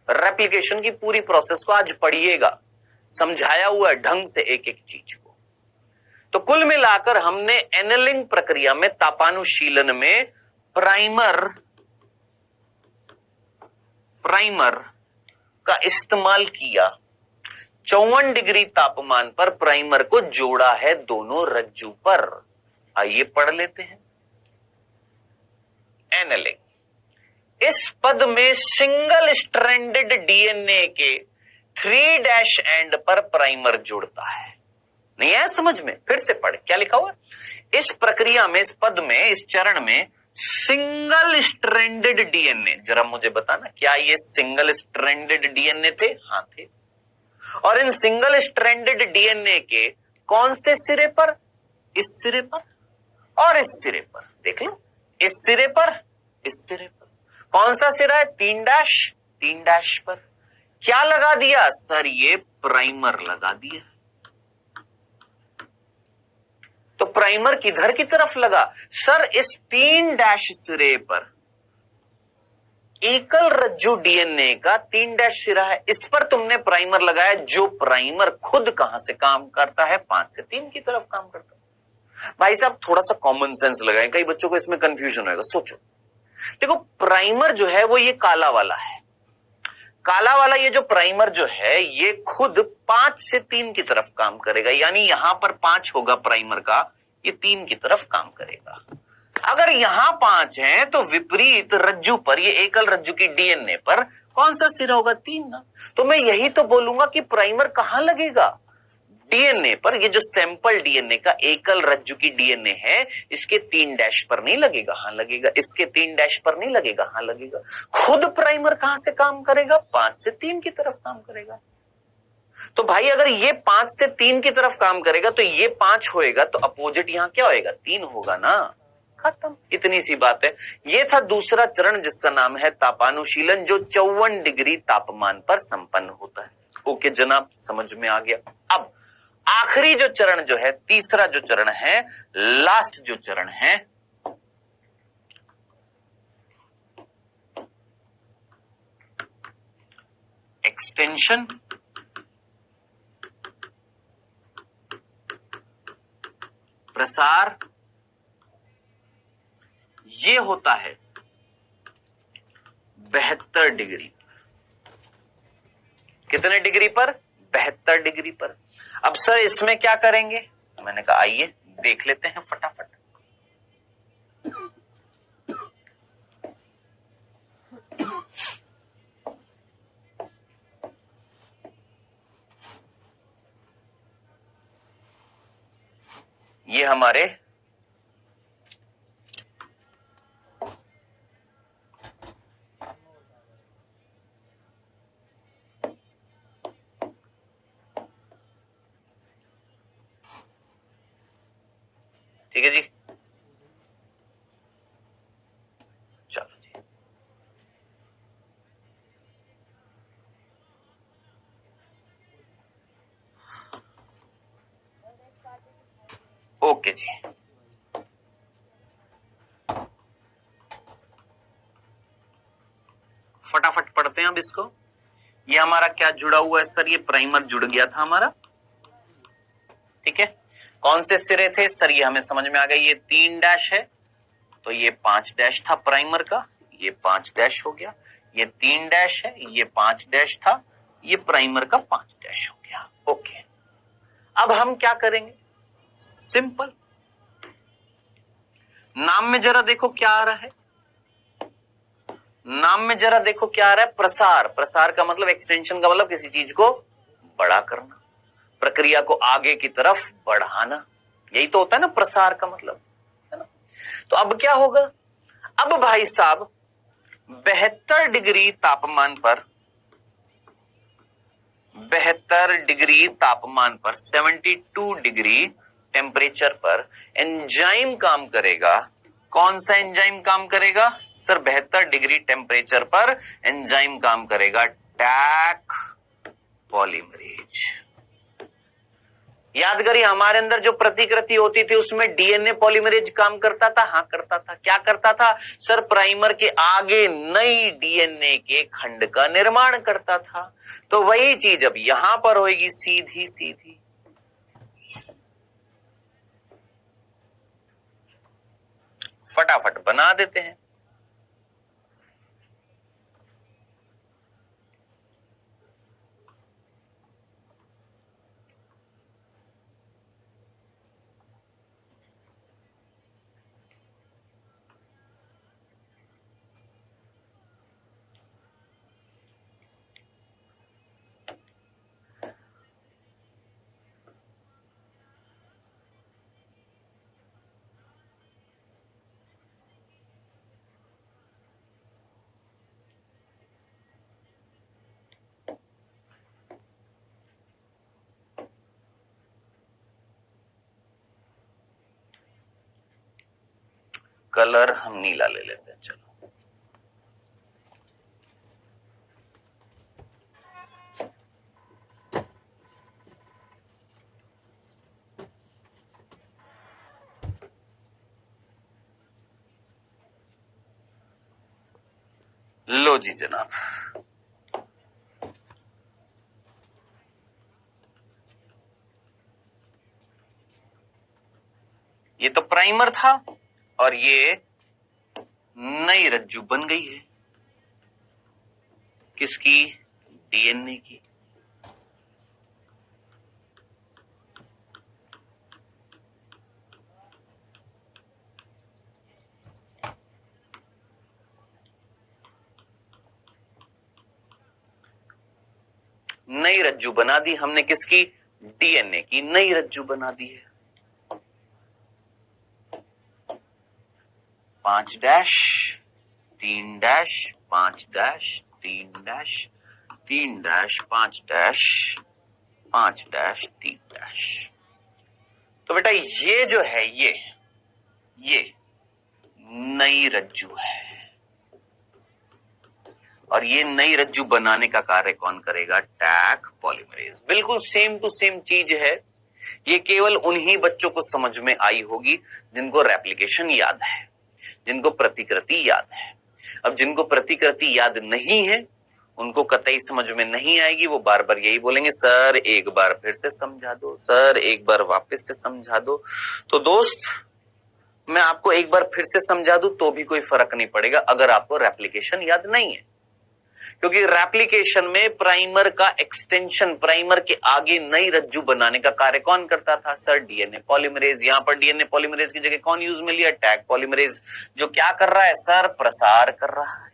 रेप्लिकेशन की पूरी प्रोसेस को आज पढ़िएगा, समझाया हुआ है ढंग से एक एक चीज को। तो कुल मिलाकर हमने एनेलिंग प्रक्रिया में, तापानुशीलन में प्राइमर का इस्तेमाल किया। 54 डिग्री तापमान पर प्राइमर को जोड़ा है दोनों रज्जु पर। आइए पढ़ लेते हैं। एनेलिंग, इस पद में सिंगल स्ट्रैंडेड डीएनए के 3 डैश एंड पर प्राइमर जुड़ता है। नहीं आया समझ में? फिर से पढ़, क्या लिखा हुआ? इस प्रक्रिया में, इस पद में, इस चरण में सिंगल स्ट्रैंडेड डीएनए, जरा मुझे बताना क्या ये सिंगल स्ट्रैंडेड डीएनए थे? हाँ थे। और इन सिंगल स्ट्रैंडेड डीएनए के कौन से सिरे पर? इस सिरे पर और इस सिरे पर। देख लो, इस सिरे पर, इस सिरे पर। कौन सा सिरा है? 3 डैश। 3 डैश पर क्या लगा दिया? सर ये प्राइमर लगा दिया। तो प्राइमर किधर की तरफ लगा? सर इस 3 डैश सिरे पर, एकल रज्जु डीएनए का 3 डैश सिरा है, इस पर तुमने प्राइमर लगाया। जो प्राइमर खुद कहां से काम करता है? 5 से 3 की तरफ काम करता है। भाई साहब थोड़ा सा कॉमन सेंस लगाएं, कई बच्चों को इसमें कंफ्यूजन होगा। सोचो, देखो प्राइमर जो है वो ये काला वाला है। काला वाला ये जो प्राइमर जो है ये खुद 5 से 3 की तरफ काम करेगा, यानी यहां पर 5 होगा प्राइमर का, ये 3 की तरफ काम करेगा। अगर यहां 5 है तो विपरीत रज्जु पर, ये एकल रज्जु की डीएनए पर कौन सा सिरा होगा? 3 ना। तो मैं यही तो बोलूंगा कि प्राइमर कहां लगेगा? डीएनए पर। ये जो सैंपल डीएनए का एकल रज्जु की डीएनए है, इसके 3 डैश पर नहीं लगेगा? हाँ लगेगा। इसके 3 डैश पर नहीं लगेगा? हाँ लगेगा। खुद प्राइमर कहां से काम करेगा? 5 से 3 की तरफ काम करेगा। तो भाई अगर ये 5 से 3 की तरफ काम करेगा तो ये 5 होएगा, तो अपोजिट यहां क्या होएगा? 3 होगा ना। खत्म, इतनी सी बात है। ये था दूसरा चरण जिसका नाम है तापानुशीलन, जो 54 डिग्री तापमान पर संपन्न होता है। ओके जनाब, समझ में आ गया। अब आखिरी जो चरण जो है, तीसरा जो चरण है, लास्ट जो चरण है, एक्सटेंशन, प्रसार, ये होता है 72 डिग्री। कितने डिग्री पर? 72 डिग्री पर। अब सर इसमें क्या करेंगे? मैंने कहा आइए देख लेते हैं फटाफट। ये हमारे ठीक है जी, चलो जी। ओके जी, फटाफट पढ़ते हैं अब इसको। ये हमारा क्या जुड़ा हुआ है सर? ये प्राइमर जुड़ गया था हमारा, ठीक है। कौन से सिरे थे सर? ये हमें समझ में आ गया, ये 3 डैश है, तो ये 5 डैश था प्राइमर का, ये 5 डैश हो गया। ये 3 डैश है, ये 5 डैश था, ये प्राइमर का 5 डैश हो गया। ओके, अब हम क्या करेंगे? सिंपल, नाम में जरा देखो क्या आ रहा है। नाम में जरा देखो क्या आ रहा है? प्रसार। प्रसार का मतलब, एक्सटेंशन का मतलब किसी चीज को बड़ा करना, प्रक्रिया को आगे की तरफ बढ़ाना, यही तो होता है ना प्रसार का मतलब, है ना। तो अब क्या होगा? अब भाई साहब 72 डिग्री तापमान पर, 72 डिग्री तापमान पर, 72 डिग्री टेम्परेचर पर एंजाइम काम करेगा। कौन सा एंजाइम काम करेगा सर? 72 डिग्री टेम्परेचर पर एंजाइम काम करेगा टैक पॉलीमरेज। याद करिए, हमारे अंदर जो प्रतिकृति होती थी उसमें डीएनए पॉलीमरेज काम करता था। हाँ करता था। क्या करता था सर? प्राइमर के आगे नई डीएनए के खंड का निर्माण करता था। तो वही चीज अब यहां पर होगी, सीधी सीधी। फटाफट बना देते हैं। कलर हम नीला ले लेते हैं, चलो। लो जी जनाब, ये तो प्राइमर था और ये नई रज्जु बन गई है। किसकी? डीएनए की। नई रज्जु बना दी हमने, किसकी? डीएनए की नई रज्जु बना दी है। 5 dash 3 dash 5 dash 3 dash 3 dash 5 dash 5 dash 3 dash. तो बेटा ये जो है, ये नई रज्जु है, और ये नई रज्जु बनाने का कार्य कौन करेगा? Taq polymerase. बिल्कुल सेम टू सेम चीज है। ये केवल उन्हीं बच्चों को समझ में आई होगी जिनको रेप्लिकेशन याद है, जिनको प्रतिकृति याद है। अब जिनको प्रतिकृति याद नहीं है उनको कतई समझ में नहीं आएगी। वो बार बार यही बोलेंगे, सर एक बार फिर से समझा दो, सर एक बार वापस से समझा दो। तो दोस्त, मैं आपको एक बार फिर से समझा दूं तो भी कोई फर्क नहीं पड़ेगा अगर आपको रेप्लिकेशन याद नहीं है, क्योंकि रेप्लिकेशन में प्राइमर का एक्सटेंशन, प्राइमर के आगे नई रज्जु बनाने का कार्य कौन करता था सर? DNA polymerase. यहां पर डीएनए पॉलीमरेज की जगह कौन यूज में लिया? Tag polymerase. जो क्या कर रहा है सर? प्रसार कर रहा है।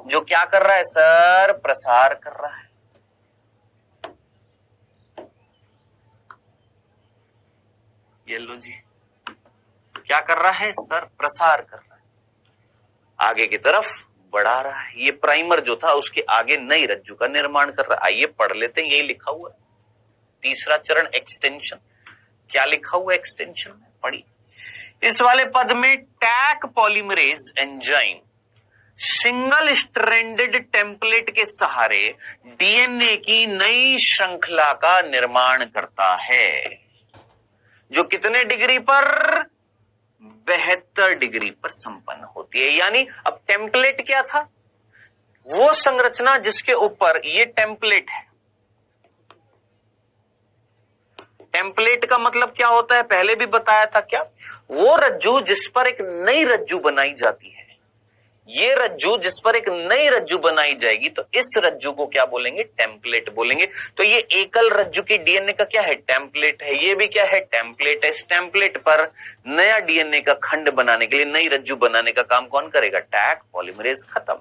जो क्या कर रहा है सर? प्रसार कर रहा है। ये लो जी, क्या कर रहा है सर? प्रसार कर रहा है, आगे की तरफ बढ़ा रहा है। ये प्राइमर जो था उसके आगे नई रज्जु का निर्माण कर रहा है। आइए पढ़ लेते हैं, यही लिखा हुआ है तीसरा चरण एक्सटेंशन। क्या लिखा हुआ है एक्सटेंशन में? पढ़िए, इस वाले पद में Taq polymerase enzyme single stranded template के सहारे डीएनए की नई श्रृंखला का निर्माण करता है, जो कितने डिग्री पर? 72 डिग्री पर संपन्न होती है। यानी अब टेम्पलेट क्या था? वो संरचना जिसके ऊपर ये टेम्पलेट है। टेम्पलेट का मतलब क्या होता है? पहले भी बताया था। क्या? वो रज्जु जिस पर एक नई रज्जु बनाई जाती है। ये रज्जु जिस पर एक नई रज्जु बनाई जाएगी, तो इस रज्जु को क्या बोलेंगे? टेम्पलेट बोलेंगे। तो ये एकल रज्जु की डीएनए का क्या है? टेम्पलेट है। ये भी क्या है? टेम्पलेट है। इस टेम्पलेट पर नया डीएनए का खंड बनाने के लिए, नई रज्जु बनाने का काम कौन करेगा? Taq polymerase. खत्म।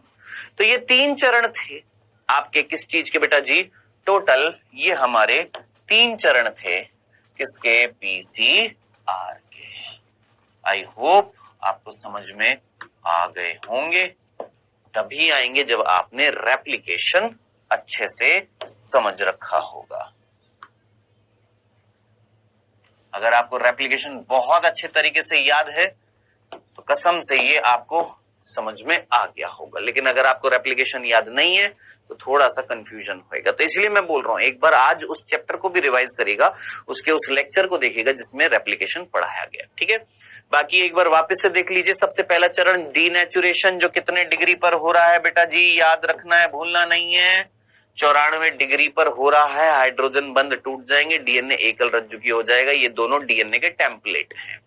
तो ये 3 चरण थे आपके किस चीज के बेटा जी? टोटल ये हमारे 3 चरण थे किसके? पीसीआर के। आई होप आपको समझ में आ गए होंगे। तभी आएंगे जब आपने रेप्लिकेशन अच्छे से समझ रखा होगा। अगर आपको रेप्लिकेशन बहुत अच्छे तरीके से याद है तो कसम से ये आपको समझ में आ गया होगा। लेकिन अगर आपको रेप्लिकेशन याद नहीं है तो थोड़ा सा कंफ्यूजन होएगा। तो इसलिए मैं बोल रहा हूं, एक बार आज उस चैप्टर को भी रिवाइज करिएगा, उसके उस लेक्चर को देखिएगा जिसमें रेप्लिकेशन पढ़ाया गया। ठीक है, बाकी एक बार वापस से देख लीजिए। सबसे पहला चरण डीनेचुरेशन, जो कितने डिग्री पर हो रहा है बेटा जी? याद रखना है, भूलना नहीं है। 94 डिग्री पर हो रहा है। हाइड्रोजन बंध टूट जाएंगे, डीएनए एकल रज्जु की हो जाएगा। ये दोनों डीएनए के टेम्पलेट हैं।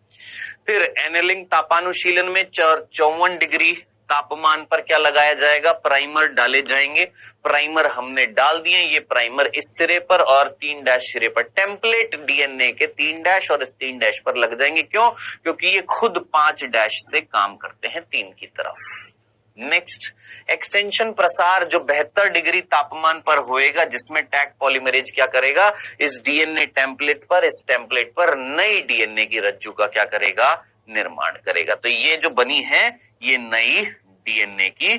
फिर एनेलिंग तापानुशीलन में 54 डिग्री तापमान पर क्या लगाया जाएगा? प्राइमर डाले जाएंगे। प्राइमर हमने डाल दिए। ये प्राइमर इस सिरे पर और 3 डैश सिरे पर, टेम्पलेट डीएनए के 3 डैश और इस 3 डैश पर लग जाएंगे। क्यों? क्योंकि ये खुद 5 डैश से काम करते हैं 3 की तरफ। नेक्स्ट, एक्सटेंशन प्रसार, जो 72 डिग्री तापमान पर होएगा, जिसमें टैक पॉलीमरेज क्या करेगा? इस डीएनए टेम्पलेट पर, इस टेम्पलेट पर नई डीएनए की रज्जु का क्या करेगा? निर्माण करेगा। तो ये जो बनी है, ये नई डीएनए की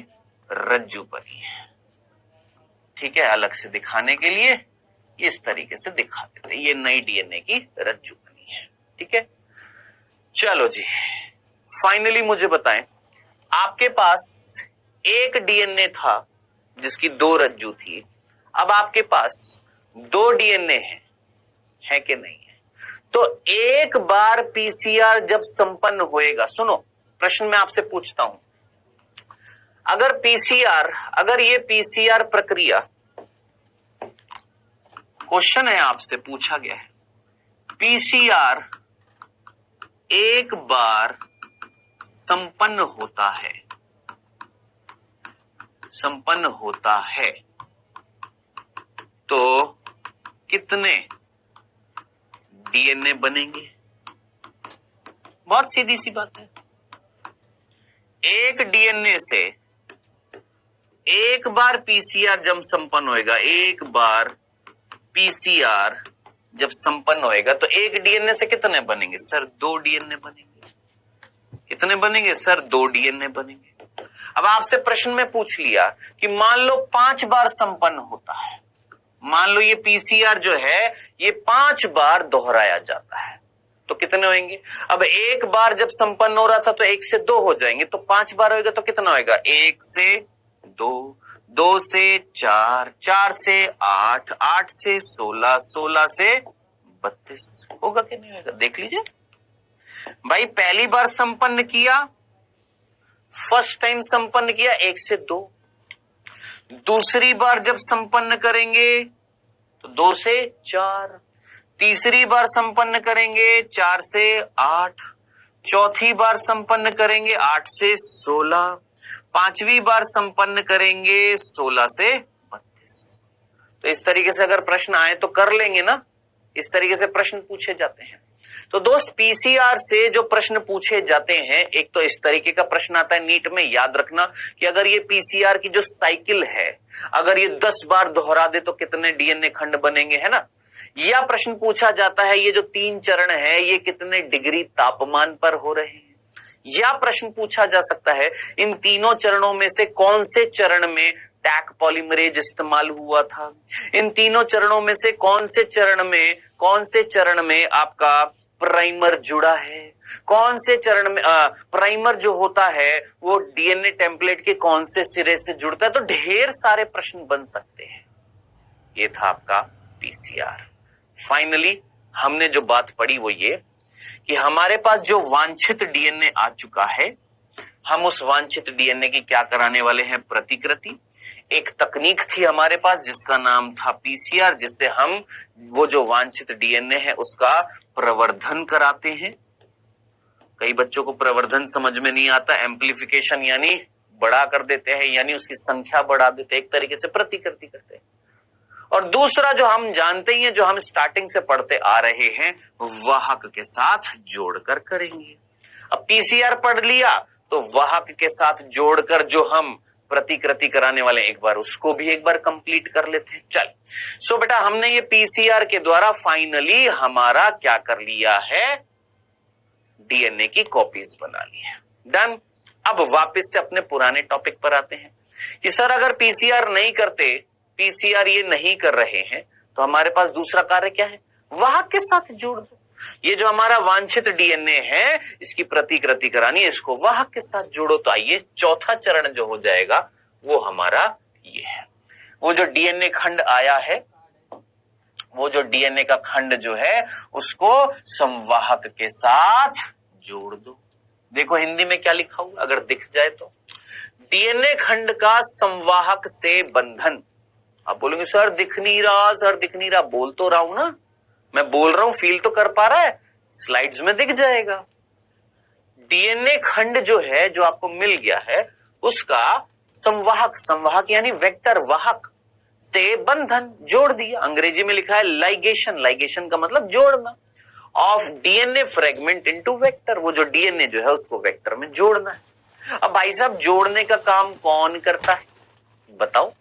रज्जु बनी है। ठीक है, अलग से दिखाने के लिए इस तरीके से दिखा देते हैं। ये नई डीएनए की रज्जु बनी है। ठीक है, चलो जी, फाइनली मुझे बताएं, आपके पास एक डीएनए था जिसकी 2 रज्जु थी। अब आपके पास 2 डीएनए है कि नहीं है? तो एक बार पीसीआर जब संपन्न होएगा, सुनो प्रश्न मैं आपसे पूछता हूं, अगर ये पीसीआर प्रक्रिया, क्वेश्चन है आपसे पूछा गया है, पीसीआर एक बार संपन्न होता है तो कितने डीएनए बनेंगे? बहुत सीधी सी बात है। एक डीएनए से एक बार पीसीआर जब संपन्न होएगा, एक बार पीसीआर जब संपन्न होएगा तो एक डीएनए से कितने बनेंगे? सर 2 डीएनए बनेंगे। कितने बनेंगे? सर 2 डीएनए बनेंगे। अब आपसे प्रश्न में पूछ लिया कि मान लो 5 बार संपन्न होता है, मान लो ये पीसीआर जो है ये 5 बार दोहराया जाता है, तो कितने होंगे? अब एक बार जब संपन्न हो रहा था तो 1 से 2 हो जाएंगे, तो 5 बार होगा तो कितना होगा? 1 से 2, 2 से 4, 4 से 8, 8 से 16, 16 से 32 होगा कि नहीं होगा? देख लीजिए भाई, पहली बार संपन्न किया, फर्स्ट टाइम संपन्न किया 1 से 2, दूसरी बार जब संपन्न करेंगे तो 2 से 4, तीसरी बार संपन्न करेंगे 4 से 8, चौथी बार संपन्न करेंगे 8 से 16, पांचवी बार संपन्न करेंगे 16 से 32। तो इस तरीके से अगर प्रश्न आए तो कर लेंगे ना, इस तरीके से प्रश्न पूछे जाते हैं। तो दोस्त, पीसीआर से जो प्रश्न पूछे जाते हैं, एक तो इस तरीके का प्रश्न आता है नीट में, याद रखना कि अगर ये पीसीआर की जो साइकिल है, अगर ये 10 बार दोहरा दे तो कितने डीएनए खंड बनेंगे, है ना? या प्रश्न पूछा जाता है ये जो 3 चरण है ये कितने डिग्री तापमान पर हो रहे हैं, या प्रश्न पूछा जा सकता है इन तीनों चरणों में से कौन से चरण में टैक पॉलीमरेज इस्तेमाल हुआ था, इन तीनों चरणों में से कौन से चरण में आपका प्राइमर जुड़ा है, कौन से चरण में प्राइमर जो होता है वो डीएनए टेम्पलेट के कौन से सिरे से जुड़ता है। तो ढेर सारे प्रश्न बन सकते हैं। ये था आपका पीसीआर। फाइनली हमने जो बात पढ़ी वो ये कि हमारे पास जो वांछित डीएनए आ चुका है, हम उस वांछित डीएनए की क्या कराने वाले हैं, प्रतिकृति। एक तकनीक थी हमारे पास जिसका नाम था पीसीआर, जिससे हम वो जो वांछित डीएनए है उसका प्रवर्धन कराते हैं। कई बच्चों को प्रवर्धन समझ में नहीं आता, एम्प्लीफिकेशन यानी बड़ा कर देते हैं, यानी उसकी संख्या बढ़ा देते हैं, एक तरीके से प्रतिकृति करते हैं। और दूसरा जो हम जानते ही हैं, जो हम स्टार्टिंग से पढ़ते आ रहे हैं, वाहक के साथ जोड़कर करेंगे। अब पीसीआर पढ़ लिया तो वाहक के साथ जोड़कर जो हम प्रतिकृति कराने वाले एक बार उसको भी एक बार कंप्लीट कर लेते हैं। चल सो बेटा हमने ये पीसीआर के द्वारा फाइनली हमारा क्या कर लिया है, डीएनए की कॉपीज बना ली है। डन। अब वापस से अपने पुराने टॉपिक पर आते हैं कि सर अगर पीसीआर नहीं करते, पीसीआर ये नहीं कर रहे हैं तो हमारे पास दूसरा कार्य क्या है, वाहक के साथ जोड़ दो। ये जो हमारा वांछित डीएनए है इसकी प्रतिकृति करानी है, इसको वाहक के साथ जोड़ो। तो आइए चौथा चरण जो हो जाएगा वो हमारा ये है। वो जो डीएनए खंड आया है, वो जो डीएनए का खंड जो है उसको संवाहक के साथ जोड़ दो। देखो हिंदी में क्या लिखा हुआ अगर दिख जाए तो, डीएनए खंड का संवाहक से बंधन। आप बोलेंगे सर दिख नहीं रहा, सर दिख नहीं रहा। बोल तो रहा हूं ना, मैं बोल रहा हूं, फील तो कर पा रहा है, स्लाइड्स में दिख जाएगा। डीएनए खंड जो है, जो आपको मिल गया है, उसका संवाहक, संवाहक यानी वेक्टर वाहक से बंधन जोड़ दिया। अंग्रेजी में लिखा है लाइगेशन, लाइगेशन का मतलब जोड़ना, of DNA fragment into vector. वो जो डीएनए जो है उसको वेक्टर में जोड़ना है। अब भाई साहब जोड़ने का काम कौन करता है बताओ।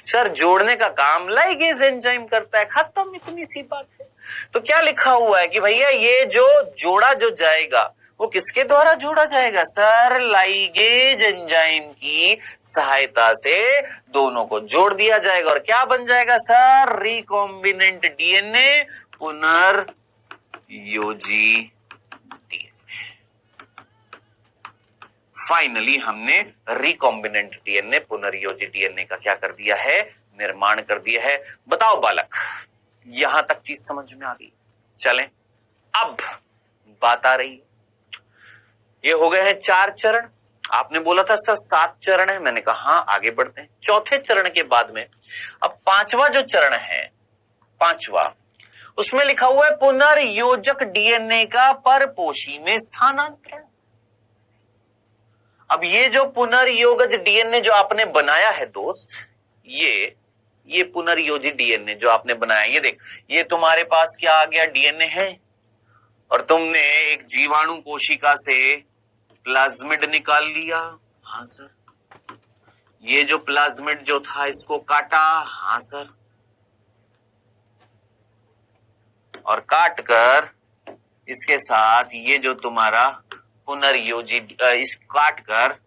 सर जोड़ने का काम लाइगेज एंजाइम करता है, खत्म, इतनी सी बात है। तो क्या लिखा हुआ है कि भैया ये जो जोड़ा जो जाएगा वो किसके द्वारा जोड़ा जाएगा, सर लाइगेज एंजाइम की सहायता से दोनों को जोड़ दिया जाएगा। और क्या बन जाएगा सर, रिकॉम्बिनेंट डीएनए, पुनर्योजी डीएनए। फाइनली हमने रिकॉम्बिनेंट डीएनए, पुनर्योजी डीएनए का क्या कर दिया है, निर्माण कर दिया है। बताओ बालक, यहां तक चीज समझ में आ गई। चलें अब बात आ रही है, ये हो गए हैं 4 चरण। आपने बोला था सर 7 चरण है, मैंने कहा हाँ आगे बढ़ते हैं। चौथे चरण के बाद में अब 5वां जो चरण है, 5वां, उसमें लिखा हुआ है पुनर्योजक डीएनए का परपोषी में स्थानांतरण। अब ये जो पुनर्योगज डीएनए जो आपने बनाया है दोस्त, ये पुनर्योजी डीएनए जो आपने बनाया, ये देख, ये तुम्हारे पास क्या आ गया, डीएनए है, और तुमने एक जीवाणु कोशिका से प्लाज्मिड निकाल लिया। हाँ सर। ये जो प्लाज्मिड जो था इसको काटा। हाँ सर। और काट कर इसके साथ ये जो तुम्हारा पुनर्योजी, इस काट कर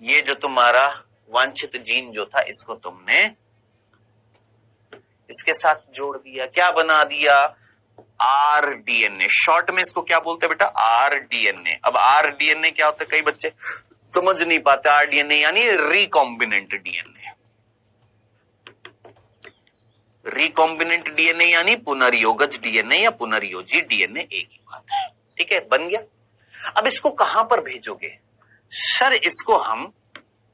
ये जो तुम्हारा वांछित जीन जो था इसको तुमने इसके साथ जोड़ दिया। क्या बना दिया, आरडीएनए। शॉर्ट में इसको क्या बोलते हैं बेटा, आरडीएनए। अब आरडीएनए क्या होता है, कई बच्चे समझ नहीं पाते। आरडीएनए यानी रिकॉम्बिनेंट डीएनए। रिकॉम्बिनेंट डीएनए यानी पुनर्योगज डीएनए या पुनर्योजी डीएनए, एक ही बात है। ठीक है, बन गया। अब इसको कहां पर भेजोगे, सर इसको हम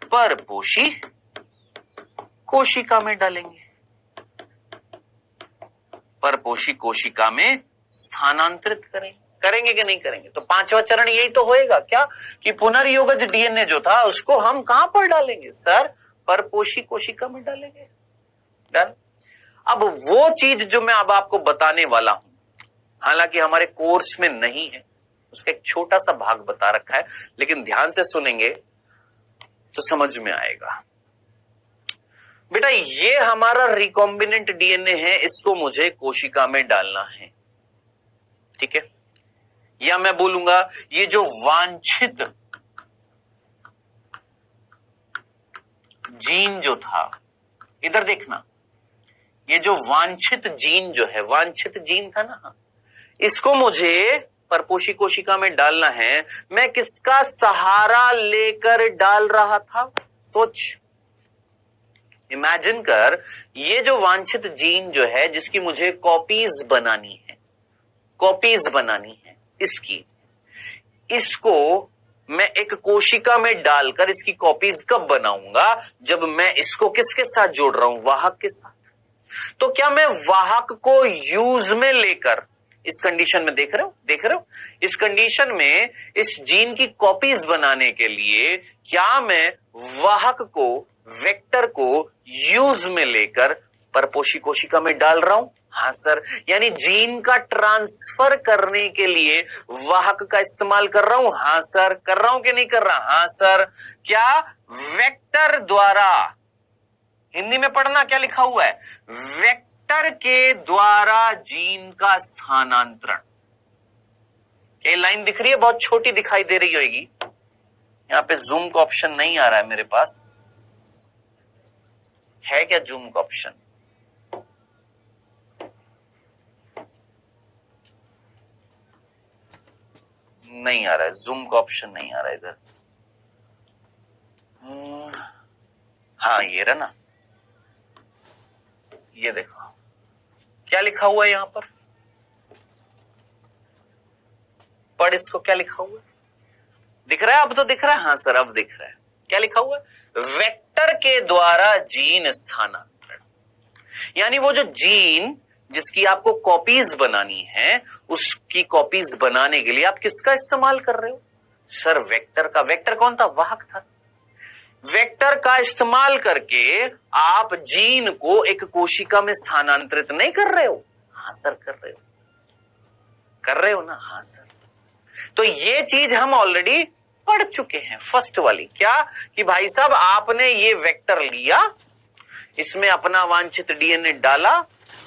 परपोषी कोशिका में डालेंगे, परपोषी कोशिका में स्थानांतरित करेंगे कि नहीं करेंगे। तो 5वां चरण यही तो होएगा क्या, कि पुनर्योगज डीएनए जो था उसको हम कहां पर डालेंगे, सर परपोषी कोशिका में डालेंगे। डन। अब वो चीज जो मैं अब आपको बताने वाला हूं, हालांकि हमारे कोर्स में नहीं है, उसका एक छोटा सा भाग बता रखा है, लेकिन ध्यान से सुनेंगे तो समझ में आएगा। बेटा ये हमारा रिकॉम्बिनेंट डीएनए है, इसको मुझे कोशिका में डालना है, ठीक है। या मैं बोलूंगा ये जो वांछित जीन जो था, इधर देखना, ये जो वांछित जीन जो है, वांछित जीन था ना, इसको मुझे परपोषी कोशिका में डालना है। मैं किसका सहारा लेकर डाल रहा था? सोच, इमेजिन कर, ये जो वांछित जीन जो है जिसकी मुझे कॉपीज बनानी है, कॉपीज बनानी है इसको मैं एक कोशिका में डालकर इसकी कॉपीज कब बनाऊंगा? जब मैं इसको किसके साथ जोड़ रहा हूं? वाहक के साथ। तो क्या मैं वाहक को यूज में लेकर, इस कंडीशन में देख रहे हो, इस कंडीशन में इस जीन की कॉपीज बनाने के लिए क्या मैं वाहक को, वेक्टर को यूज में लेकर परपोषी कोशिका में डाल रहा हूं? हाँ सर। यानी जीन का ट्रांसफर करने के लिए वाहक का इस्तेमाल कर रहा हूं? हाँ सर। कर रहा हूं कि नहीं कर रहा? हाँ सर। क्या वेक्टर द्वारा, हिंदी में पढ़ना क्या लिखा हुआ है, वेक्टर के द्वारा जीन का स्थानांतरण। ये लाइन दिख रही है, बहुत छोटी दिखाई दे रही होगी, यहां पे जूम का ऑप्शन नहीं आ रहा है मेरे पास, है क्या जूम का ऑप्शन? नहीं आ रहा है, जूम का ऑप्शन नहीं आ रहा है इधर। हाँ ये रहा ना, ये देखो क्या लिखा हुआ है यहां पर, पढ़ इसको, क्या लिखा हुआ है? दिख रहा है? अब तो दिख रहा है। हाँ सर अब दिख रहा है। क्या लिखा हुआ है? वेक्टर के द्वारा जीन स्थानांतरण। यानी वो जो जीन जिसकी आपको कॉपीज बनानी है, उसकी कॉपीज बनाने के लिए आप किसका इस्तेमाल कर रहे हो? सर वेक्टर का। वेक्टर कौन था? वाहक था। वेक्टर का इस्तेमाल करके आप जीन को एक कोशिका में स्थानांतरित नहीं कर रहे हो? हाँ सर कर रहे हो। कर रहे हो ना? हाँ सर। तो ये चीज हम ऑलरेडी पढ़ चुके हैं, फर्स्ट वाली। क्या कि भाई साहब आपने ये वेक्टर लिया, इसमें अपना वांछित डीएनए डाला,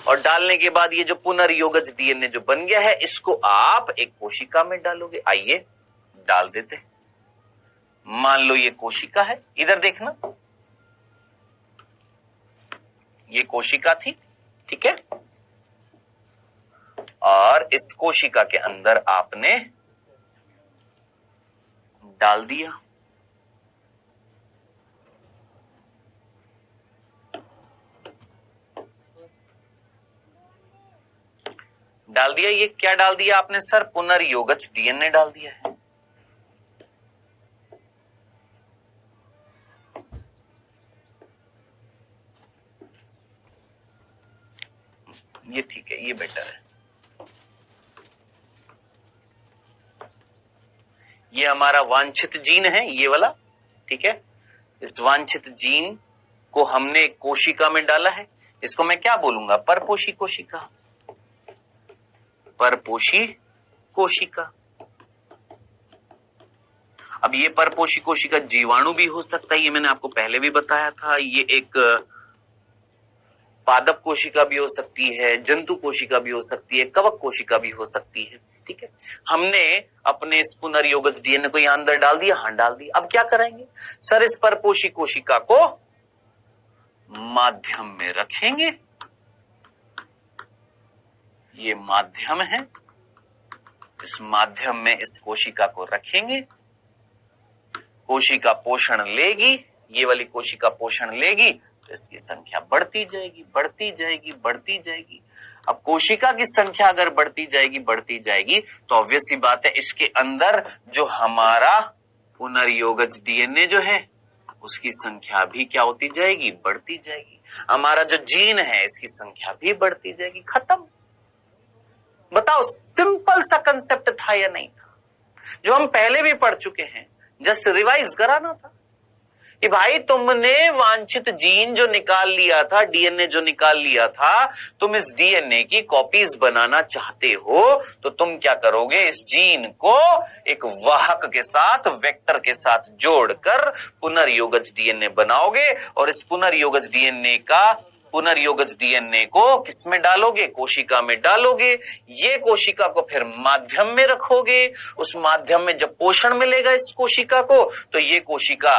और डालने के बाद ये जो पुनर्योगज डीएनए जो बन गया है, इसको आप एक कोशिका में डालोगे। आइए डाल देते। मान लो ये कोशिका है, इधर देखना, ये कोशिका थी, ठीक है, और इस कोशिका के अंदर आपने डाल दिया। डाल दिया। ये क्या डाल दिया आपने सर? पुनर्योगज डीएनए डाल दिया है। ये ठीक है, ये बेटर है। ये हमारा वांछित जीन है, ये वाला, ठीक है। इस वांछित जीन को हमने एक कोशिका में डाला है, इसको मैं क्या बोलूंगा? परपोषी कोशिका। परपोषी कोशिका। अब ये परपोषी कोशिका जीवाणु भी हो सकता है, ये मैंने आपको पहले भी बताया था। ये एक पादप कोशिका भी हो सकती है, जंतु कोशिका भी हो सकती है, कवक कोशिका भी हो सकती है, ठीक है। हमने अपने इस पुनर्योगज डीएनए को यहां अंदर डाल दिया। हाँ डाल दिया। अब क्या करेंगे सर? इस परपोषी कोशिका को माध्यम में रखेंगे। ये माध्यम है, इस माध्यम में इस कोशिका को रखेंगे। कोशिका पोषण लेगी, ये वाली कोशिका पोषण लेगी, तो इसकी संख्या बढ़ती जाएगी, बढ़ती जाएगी, बढ़ती जाएगी। अब कोशिका की संख्या अगर बढ़ती जाएगी तो ऑब्वियस सी बात है, इसके अंदर जो हमारा पुनर्योगज डीएनए जो है उसकी संख्या भी क्या होती जाएगी? बढ़ती जाएगी। हमारा जो जीन है इसकी संख्या भी बढ़ती जाएगी। खत्म। बताओ सिंपल सा कंसेप्ट था या नहीं था? जो हम पहले भी पढ़ चुके हैं, जस्ट रिवाइज कराना था। कि भाई तुमने वांछित जीन जो निकाल लिया था, डीएनए जो निकाल लिया था, तुम इस डीएनए की कॉपीज बनाना चाहते हो, तो तुम क्या करोगे, इस जीन को एक वाहक के साथ, वेक्टर के साथ जोड़कर पुनर्योगज डीएनए बनाओगे, और इस पुनर्योगज डीएनए को किसमें डालोगे, कोशिका में डालोगे। ये कोशिका को फिर माध्यम में रखोगे, उस माध्यम में जब पोषण मिलेगा इस कोशिका को, तो ये कोशिका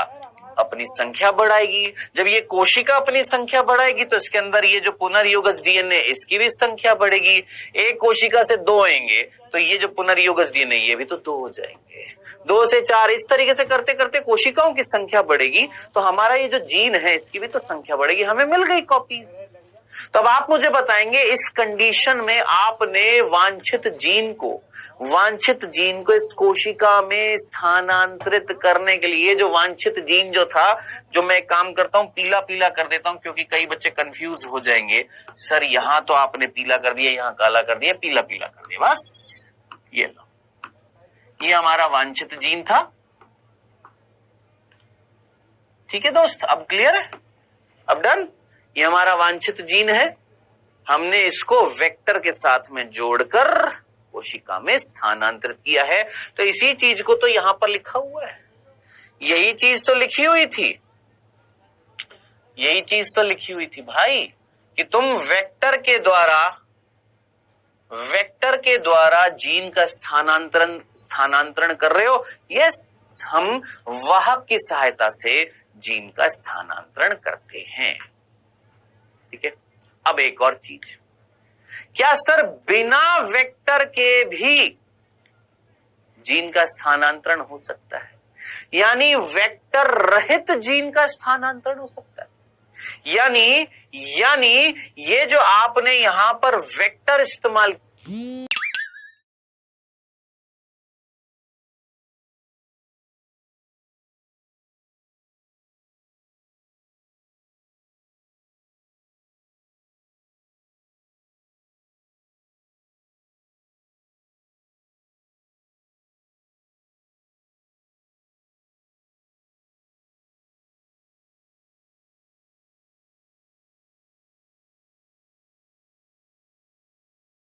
अपनी संख्या बढ़ाएगी। जब ये कोशिका अपनी संख्या बढ़ाएगी तो इसके अंदर ये जो पुनर्योगज डीएनए, इसकी भी संख्या बढ़ेगी। एक कोशिका से 2 आएंगे तो ये जो पुनर्योगज डीएनए, ये भी तो 2 हो जाएंगे, 2 से 4, इस तरीके से करते करते कोशिकाओं की संख्या बढ़ेगी, तो हमारा ये जो जीन है इसकी भी तो संख्या बढ़ेगी, हमें मिल गई कॉपीज। तो अब आप मुझे बताएंगे, इस कंडीशन में आपने वांछित जीन को इस कोशिका में स्थानांतरित करने के लिए, जो वांछित जीन जो था, जो मैं काम करता हूं पीला पीला कर देता हूं, क्योंकि कई बच्चे कंफ्यूज हो जाएंगे, सर यहां तो आपने पीला कर दिया, यहां काला कर दिया, पीला पीला कर दिया, बस ये लो, ये हमारा वांछित जीन था। ठीक है दोस्त, अब क्लियर है, अब डन। ये हमारा वांछित जीन है, हमने इसको वेक्टर के साथ में जोड़कर कोशिका में स्थानांतरित किया है। तो इसी चीज को तो यहां पर लिखा हुआ है, यही चीज तो लिखी हुई थी, यही चीज तो लिखी हुई थी भाई, कि तुम वेक्टर के द्वारा जीन का स्थानांतरण कर रहे हो। यस, हम वाहक की सहायता से जीन का स्थानांतरण करते हैं। ठीक है, अब एक और चीज, क्या सर बिना वेक्टर के भी जीन का स्थानांतरण हो सकता है, यानी वेक्टर रहित जीन का स्थानांतरण हो सकता है? यानी ये जो आपने यहां पर वेक्टर इस्तेमाल,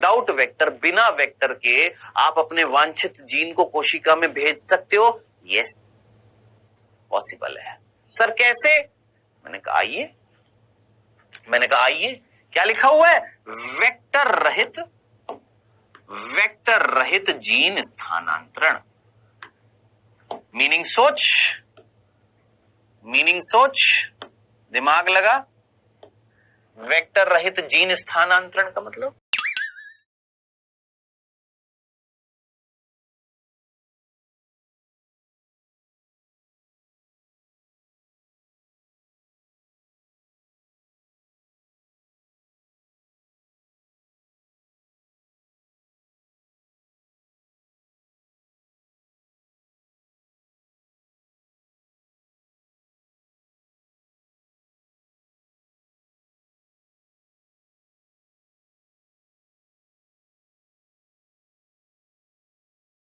विदाउट वेक्टर, बिना वेक्टर के आप अपने वांछित जीन को कोशिका में भेज सकते हो? यस, पॉसिबल है। सर कैसे? मैंने कहा आइए, क्या लिखा हुआ है, वेक्टर रहित जीन स्थानांतरण। मीनिंग सोच, दिमाग लगा। वेक्टर रहित जीन स्थानांतरण का मतलब,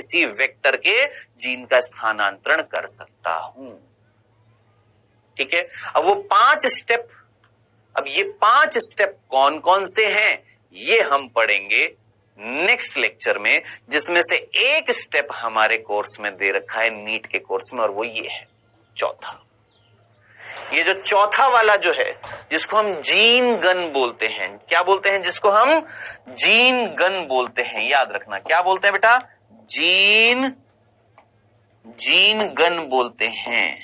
किसी वेक्टर के जीन का स्थानांतरण कर सकता हूं। ठीक है, अब वो 5 स्टेप, अब ये 5 स्टेप कौन कौन से हैं ये हम पढ़ेंगे नेक्स्ट लेक्चर में, जिसमें से एक स्टेप हमारे कोर्स में दे रखा है नीट के कोर्स में, और वो ये है चौथा। ये जो चौथा वाला जो है, जिसको हम जीन गन बोलते हैं, क्या बोलते हैं, जिसको हम जीन गन बोलते हैं, याद रखना क्या बोलते हैं बेटा, जीन गन बोलते हैं,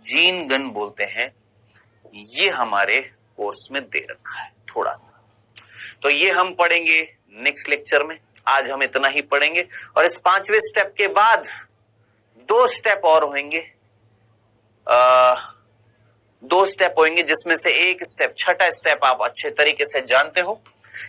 जीन गन बोलते हैं। ये हमारे कोर्स में दे रखा है थोड़ा सा, तो ये हम पढ़ेंगे नेक्स्ट लेक्चर में। आज हम इतना ही पढ़ेंगे, और इस 5वें स्टेप के बाद 2 स्टेप और होंगे, 2 स्टेप होंगे, जिसमें से एक स्टेप, छठा स्टेप आप अच्छे तरीके से जानते हो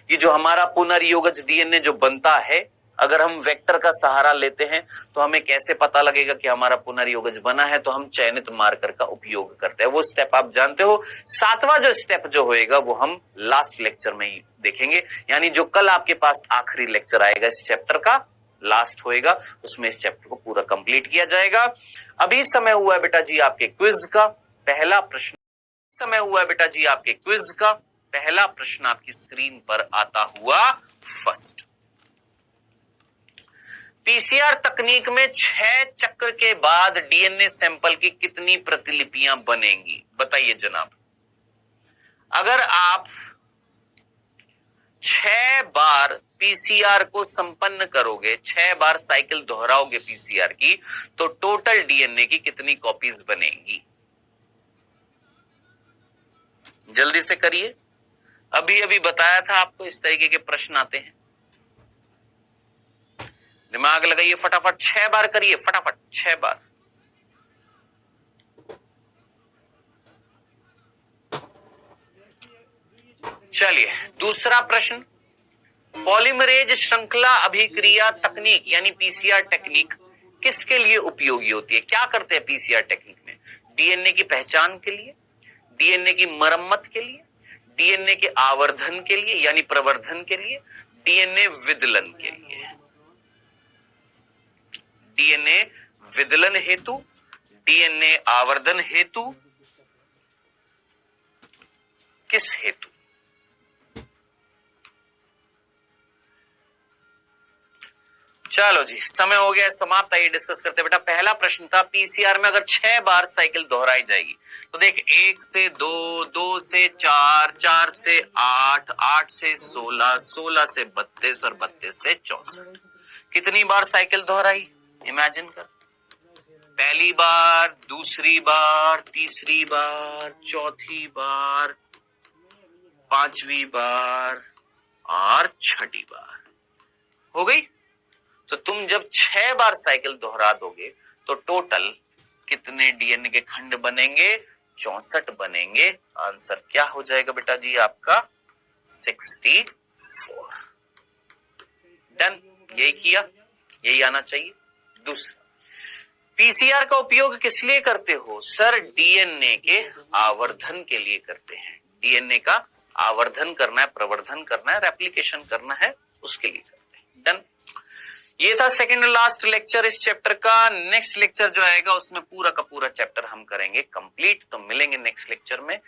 कि जो हमारा पुनर्योगज डीएनए जो बनता है, अगर हम वेक्टर का सहारा लेते हैं तो हमें कैसे पता लगेगा कि हमारा पुनर्योगज बना है, तो हम चयनित मार्कर का उपयोग करते हैं। वो स्टेप आप जानते हो। 7वां जो स्टेप जो होएगा वो हम लास्ट लेक्चर में ही देखेंगे, यानी जो कल आपके पास आखिरी लेक्चर आएगा इस चैप्टर का, लास्ट होएगा उसमें इस चैप्टर को पूरा कंप्लीट किया जाएगा। अभी समय हुआ है बेटा जी आपके क्विज का पहला प्रश्न, समय हुआ है बेटा जी आपके क्विज का पहला प्रश्न आपकी स्क्रीन पर आता हुआ फर्स्ट। पीसीआर तकनीक में 6 चक्र के बाद डीएनए सैंपल की कितनी प्रतिलिपियां बनेंगी? बताइए जनाब। अगर आप 6 बार पीसीआर को संपन्न करोगे, 6 बार साइकिल दोहराओगे पीसीआर की, तो टोटल डीएनए की कितनी कॉपीज बनेंगी? जल्दी से करिए, अभी अभी बताया था आपको इस तरीके के प्रश्न आते हैं। दिमाग लगाइए फटाफट, 6 बार करिए फटाफट, 6 बार। चलिए दूसरा प्रश्न, पॉलीमरेज श्रृंखला अभिक्रिया तकनीक यानी पीसीआर टेक्निक किसके लिए उपयोगी होती है? क्या करते हैं पीसीआर टेक्निक में? डीएनए की पहचान के लिए, डीएनए की मरम्मत के लिए, डीएनए के आवर्धन के लिए यानी प्रवर्धन के लिए, डीएनए विदलन के लिए। डीएनए विदलन हेतु, डीएनए आवर्धन हेतु, किस हेतु? चलो जी समय हो गया समाप्त, आइए डिस्कस करते हैं बेटा। पहला प्रश्न था पीसीआर में अगर 6 बार साइकिल दोहराई जाएगी तो देख 1 से 2, 2 से 4, 4 से 8, 8 से 16, 16 से 32 और 32 से 64 कितनी बार साइकिल दोहराई? इमेजिन कर, पहली बार, दूसरी बार, तीसरी बार, चौथी बार, पांचवी बार और छठी बार। हो गई? तो तुम जब 6 बार साइकिल दोहरा दोगे तो टोटल कितने डीएनए के खंड बनेंगे? 64 बनेंगे। आंसर क्या हो जाएगा बेटा जी आपका? 64। डन, यही किया, यही आना चाहिए। दूसरा, पीसीआर का उपयोग किस लिए करते हो? सर डीएनए के आवर्धन के लिए करते हैं। डीएनए का आवर्धन करना है, प्रवर्धन करना है, रेप्लिकेशन करना है, उसके लिए करते हैं। डन, ये था सेकंड लास्ट लेक्चर इस चैप्टर का। नेक्स्ट लेक्चर जो आएगा उसमें पूरा का पूरा चैप्टर हम करेंगे कंप्लीट। तो मिलेंगे नेक्स्ट लेक्चर में।